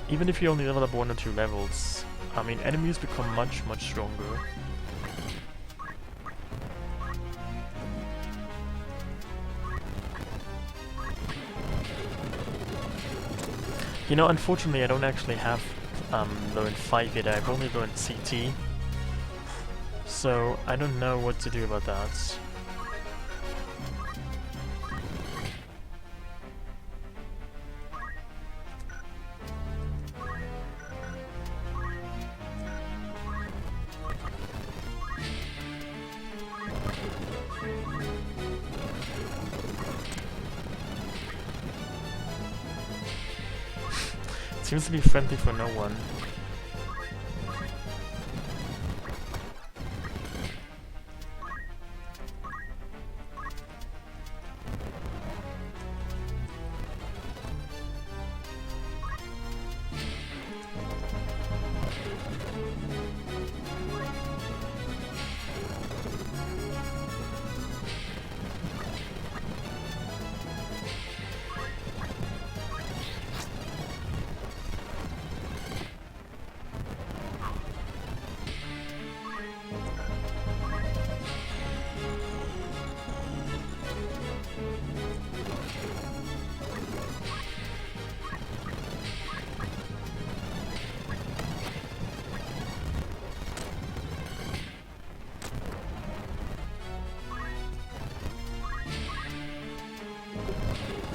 Even if you only level up 1 or 2 levels, I mean, enemies become much stronger. You know, unfortunately I don't actually have learned 5 yet, I've only learned CT. So, I don't know what to do about that. Seems to be friendly for no one.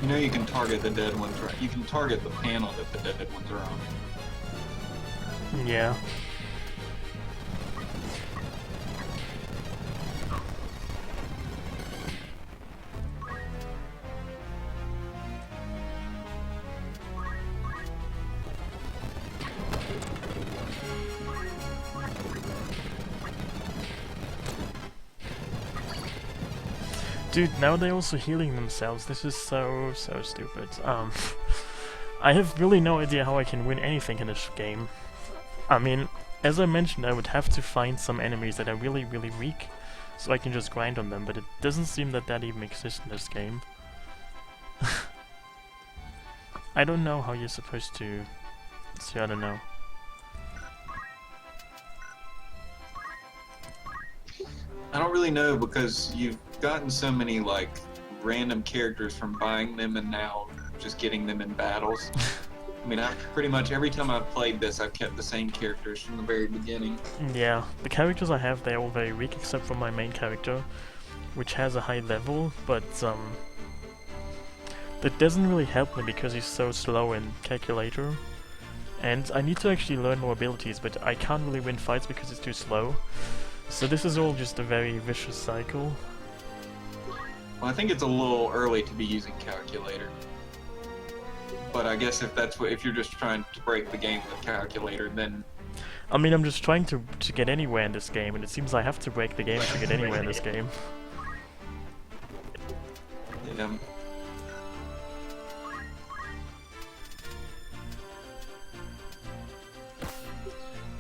You know you can target the dead ones, right? You can target the panel that the dead ones are on. Yeah. Dude, now they're also healing themselves. This is so stupid. I have really no idea how I can win anything in this game. I mean, as I mentioned, I would have to find some enemies that are really weak, so I can just grind on them, but it doesn't seem that that even exists in this game. I don't know how you're supposed to... So I don't know. I don't really know because you've gotten so many like random characters from buying them and now just getting them in battles. I mean, pretty much every time I've played this, I've kept the same characters from the very beginning. Yeah, the characters I have, they're all very weak except for my main character, which has a high level, but that doesn't really help me because he's so slow in calculator. And I need to actually learn more abilities, but I can't really win fights because it's too slow. So this is all just a very vicious cycle. Well, I think it's a little early to be using calculator. But I guess if you're just trying to break the game with calculator, then... I mean, I'm just trying to get anywhere in this game, and it seems I have to break the game to get anywhere in this game. Yeah.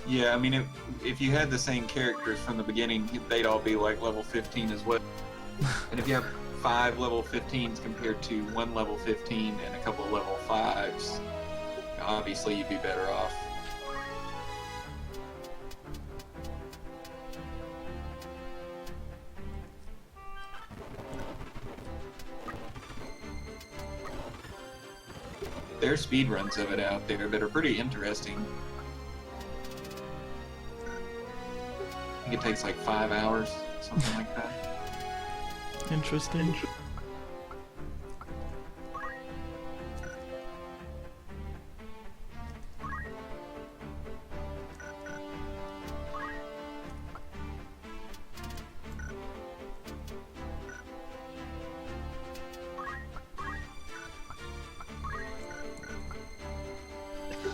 Yeah, I mean, if you had the same characters from the beginning, they'd all be like level 15 as well. And if you have 5 level 15s compared to 1 level 15 and a couple of level 5s, obviously you'd be better off. There's speedruns of it out there that are pretty interesting. I think it takes like 5 hours, something like that. Interesting.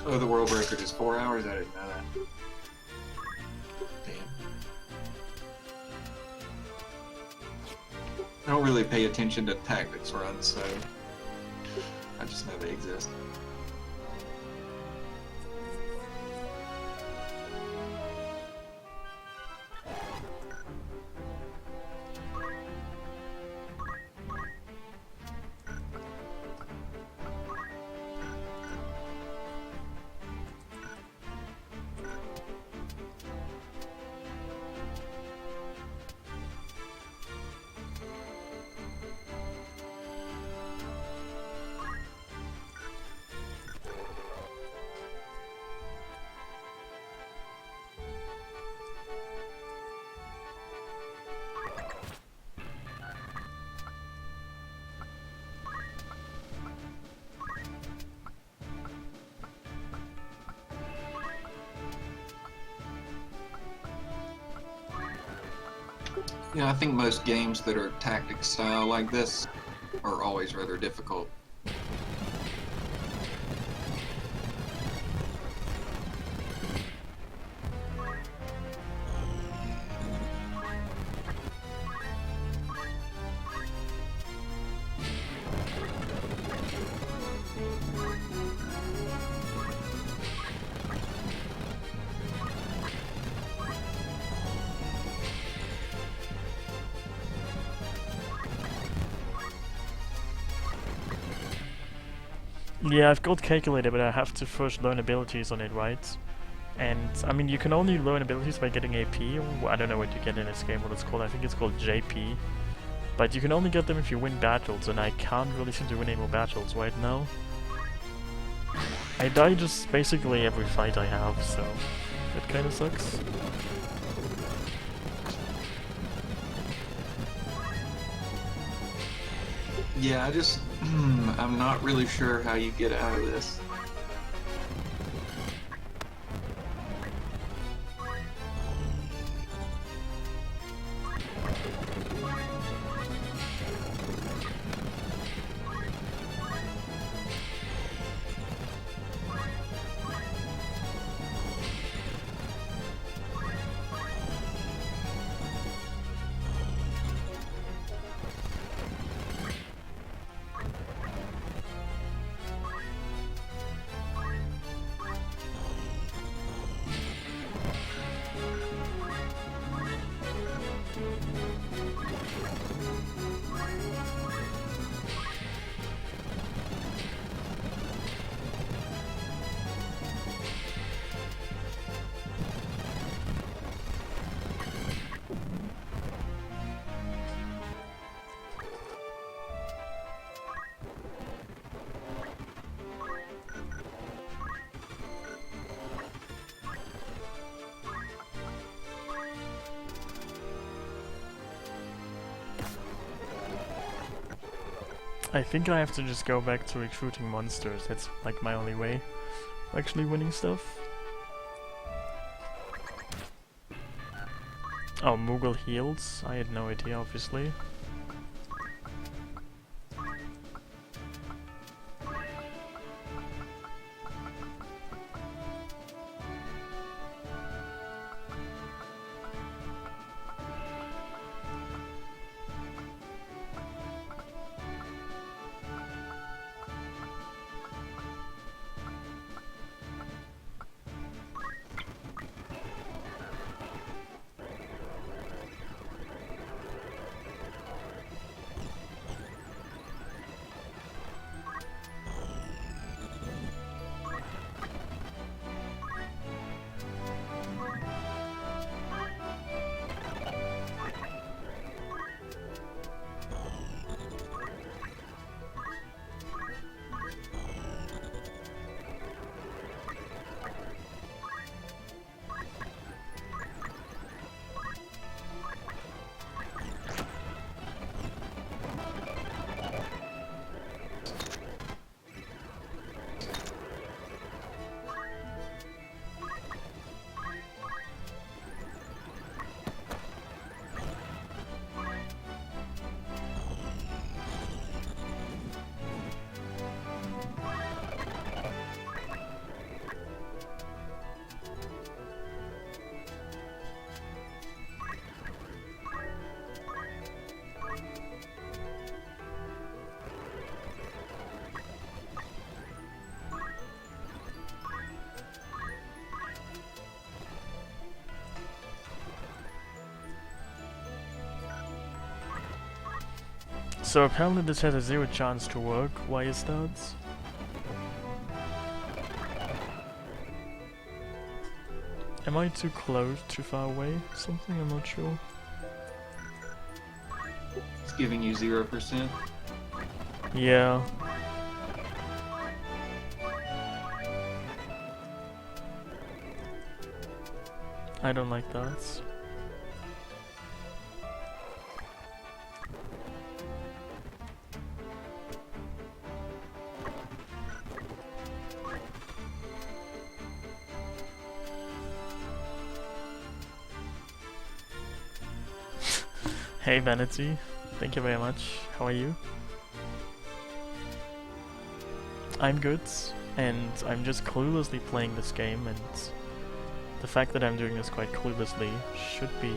Oh, the world record is 4 hours? I didn't know that. Damn. I don't really pay attention to tactics runs, so I just know they exist. You know, I think most games that are tactics style like this are always rather difficult. Yeah, I've got calculator, but I have to first learn abilities on it, right? And, I mean, you can only learn abilities by getting AP, or I don't know what you get in this game, what it's called, I think it's called JP. But you can only get them if you win battles, and I can't really seem to win any more battles right now. I die just basically every fight I have, so that kinda sucks. Yeah, I'm not really sure how you get out of this. I think I have to just go back to recruiting monsters. That's like my only way of actually winning stuff. Oh, Moogle heals? I had no idea, obviously. So apparently this has a 0 chance to work. Why is that? Am I too close, too far away? Something, I'm not sure. It's giving you 0%. Yeah. I don't like that. Hey Vanity, thank you very much. How are you? I'm good, and I'm just cluelessly playing this game, and the fact that I'm doing this quite cluelessly should be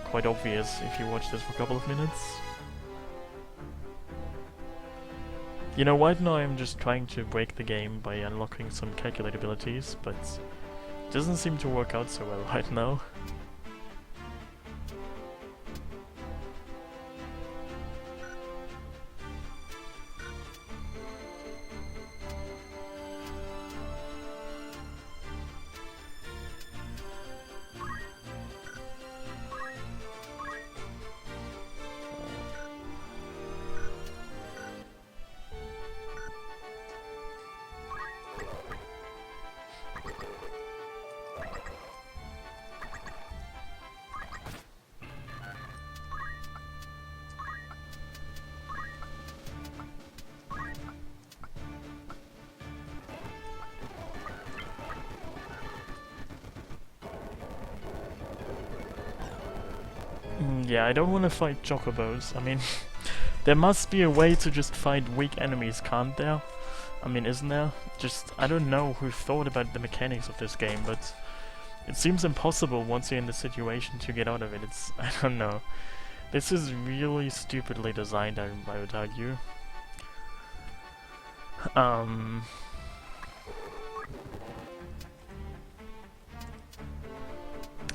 quite obvious if you watch this for a couple of minutes. You know, right now I'm just trying to break the game by unlocking some calculate abilities, but it doesn't seem to work out so well right now. Yeah, I don't want to fight chocobos. I mean, there must be a way to just fight weak enemies, can't there? I mean, isn't there? Just, I don't know who thought about the mechanics of this game, but it seems impossible once you're in the situation to get out of it. It's, I don't know. This is really stupidly designed, I would argue.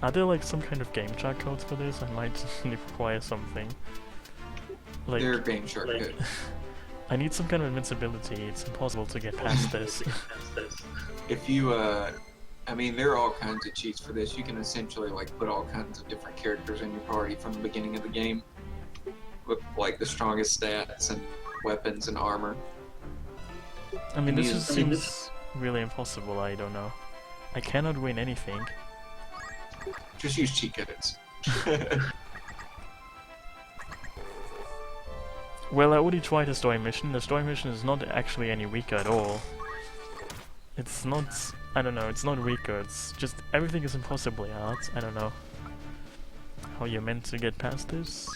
Are there like some kind of game chat codes for this? I might require something. Like, They're game shortcut. I need some kind of invincibility. It's impossible to get past this. If you, I mean, there are all kinds of cheats for this. You can essentially like put all kinds of different characters in your party from the beginning of the game, with like the strongest stats and weapons and armor. I mean, this just seems really impossible. I don't know. I cannot win anything. Just use cheat codes. Well, I already tried the story mission. The story mission is not actually any weaker at all. It's not... I don't know, it's not weaker, it's just everything is impossibly hard. I don't know how you're meant to get past this.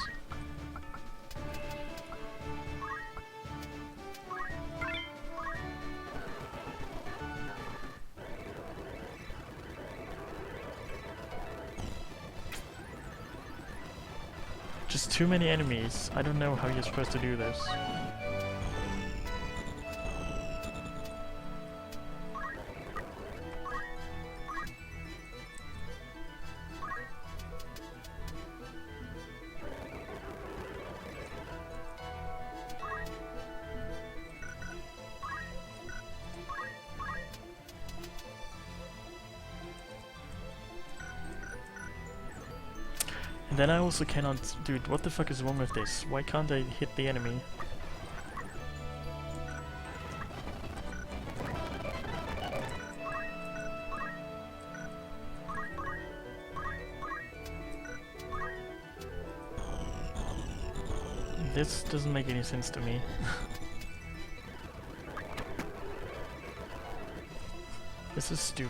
Just too many enemies. I don't know how you're supposed to do this. And then I also cannot... Dude, what the fuck is wrong with this? Why can't I hit the enemy? This doesn't make any sense to me. This is stupid.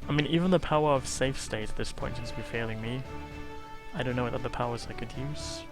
I mean, even the power of save state at this point seems to be failing me. I don't know what other powers I could use.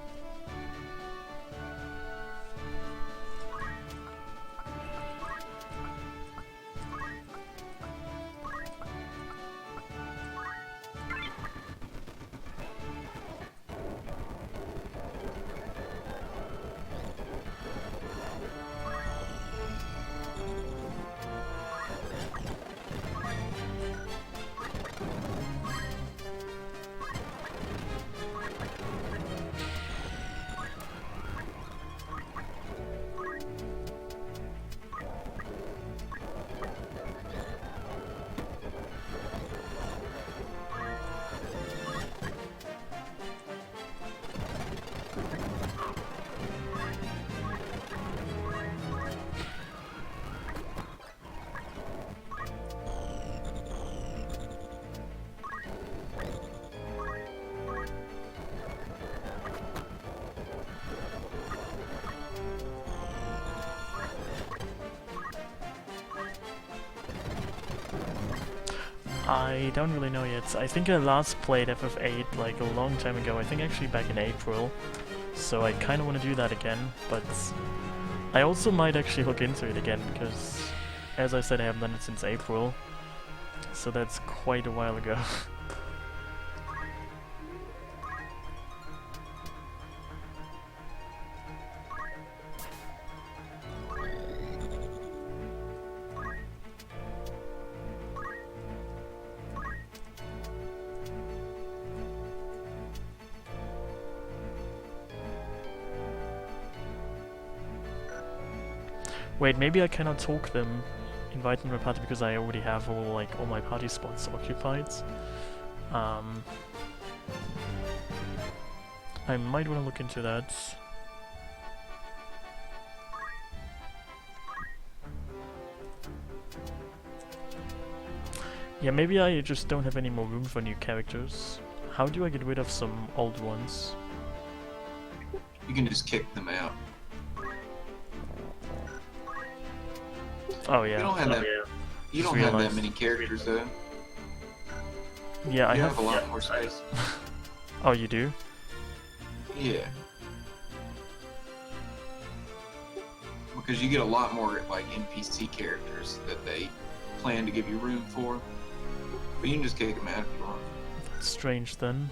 I don't really know yet. I think I last played FF8 like a long time ago, I think actually back in April. So I kind of want to do that again, but I also might actually look into it again because, as I said, I haven't done it since April. So that's quite a while ago. Wait, maybe I cannot talk them, invite them to my party because I already have all my party spots occupied. I might want to look into that. Yeah, maybe I just don't have any more room for new characters. How do I get rid of some old ones? You can just kick them out. Oh yeah. You don't have that. Yeah. You Just don't have that realized. many characters though. Yeah, I You have. have a lot more space. Oh, you do? Yeah. Because you get a lot more like NPC characters that they plan to give you room for. But you can just kick them out if you want. That's strange then.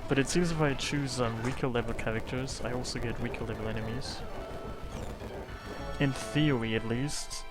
But it seems if I choose weaker level characters, I also get weaker level enemies. In theory, at least.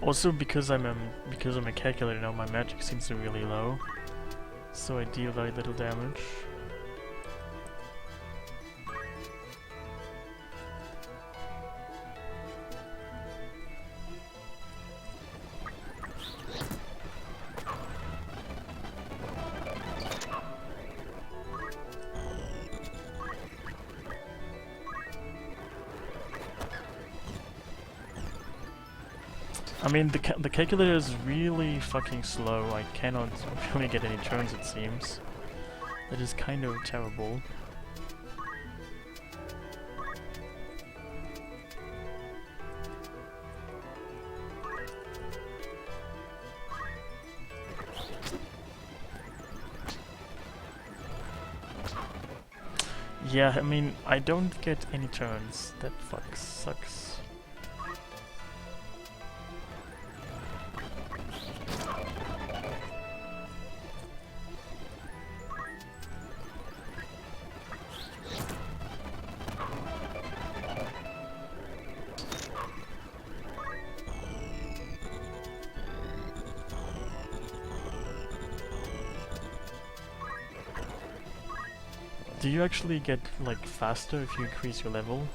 Also, because I'm a calculator now, my magic seems to be really low, so I deal very little damage. I mean, the calculator is really fucking slow. I cannot really get any turns, it seems. That is kind of terrible. Yeah, I mean, I don't get any turns. That sucks. Do you actually get, like, faster if you increase your level?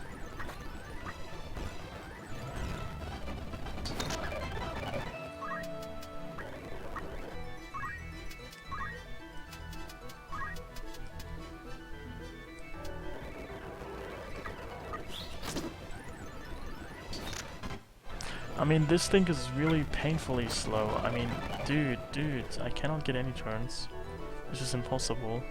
I mean, this thing is really painfully slow. I mean, dude, I cannot get any turns. This is impossible.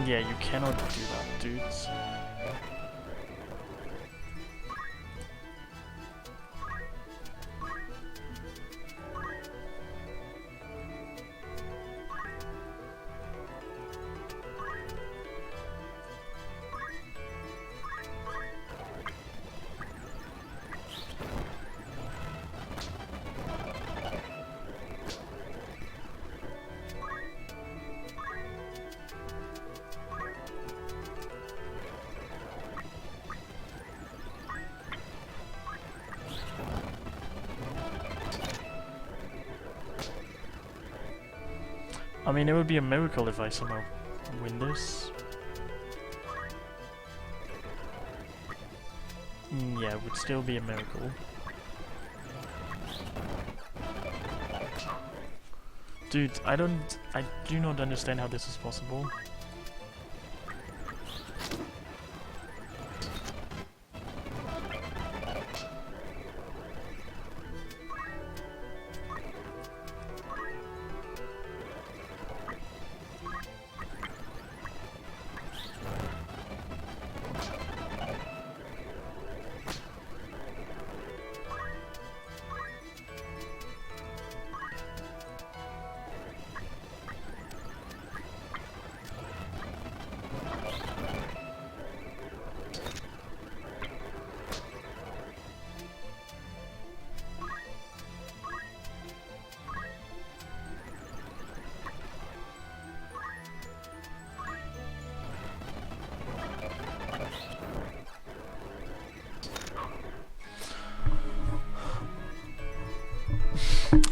Yeah, you cannot do that, dudes. I mean, it would be a miracle if I somehow win this. Yeah, it would still be a miracle. Dude, I do not understand how this is possible.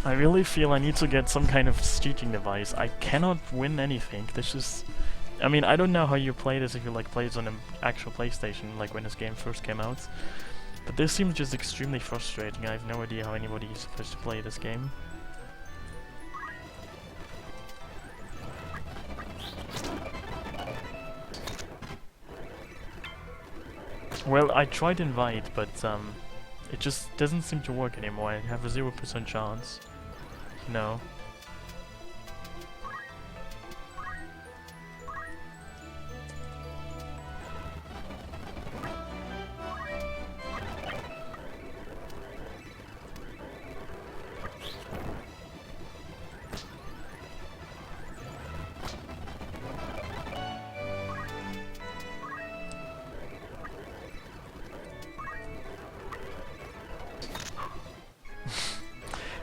I really feel I need to get some kind of cheating device. I cannot win anything. This is... I mean, I don't know how you play this if you like play it on an actual PlayStation, like when this game first came out. But this seems just extremely frustrating. I have no idea how anybody is supposed to play this game. Well, I tried invite, but it just doesn't seem to work anymore. I have a 0% chance. No.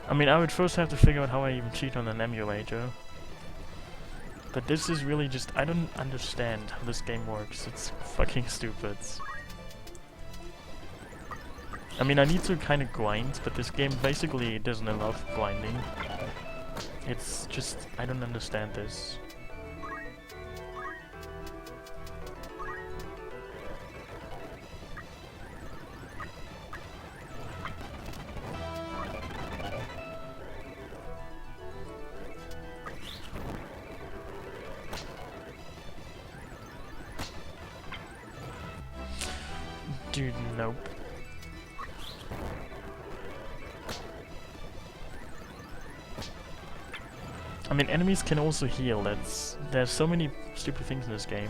I mean, I would first have to figure out how I even cheat on an emulator. But this is really just... I don't understand how this game works. It's fucking stupid. I mean, I need to kind of grind, but this game basically doesn't allow grinding. It's just... I don't understand this. Dude, nope. I mean, enemies can also heal. There's so many stupid things in this game.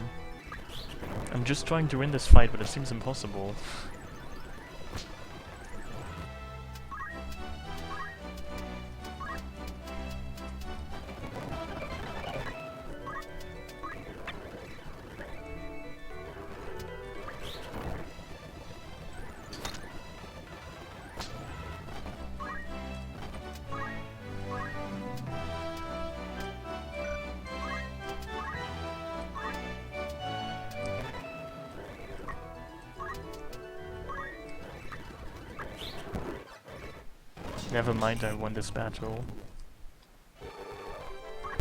I'm just trying to win this fight, but it seems impossible. Never mind, I won this battle.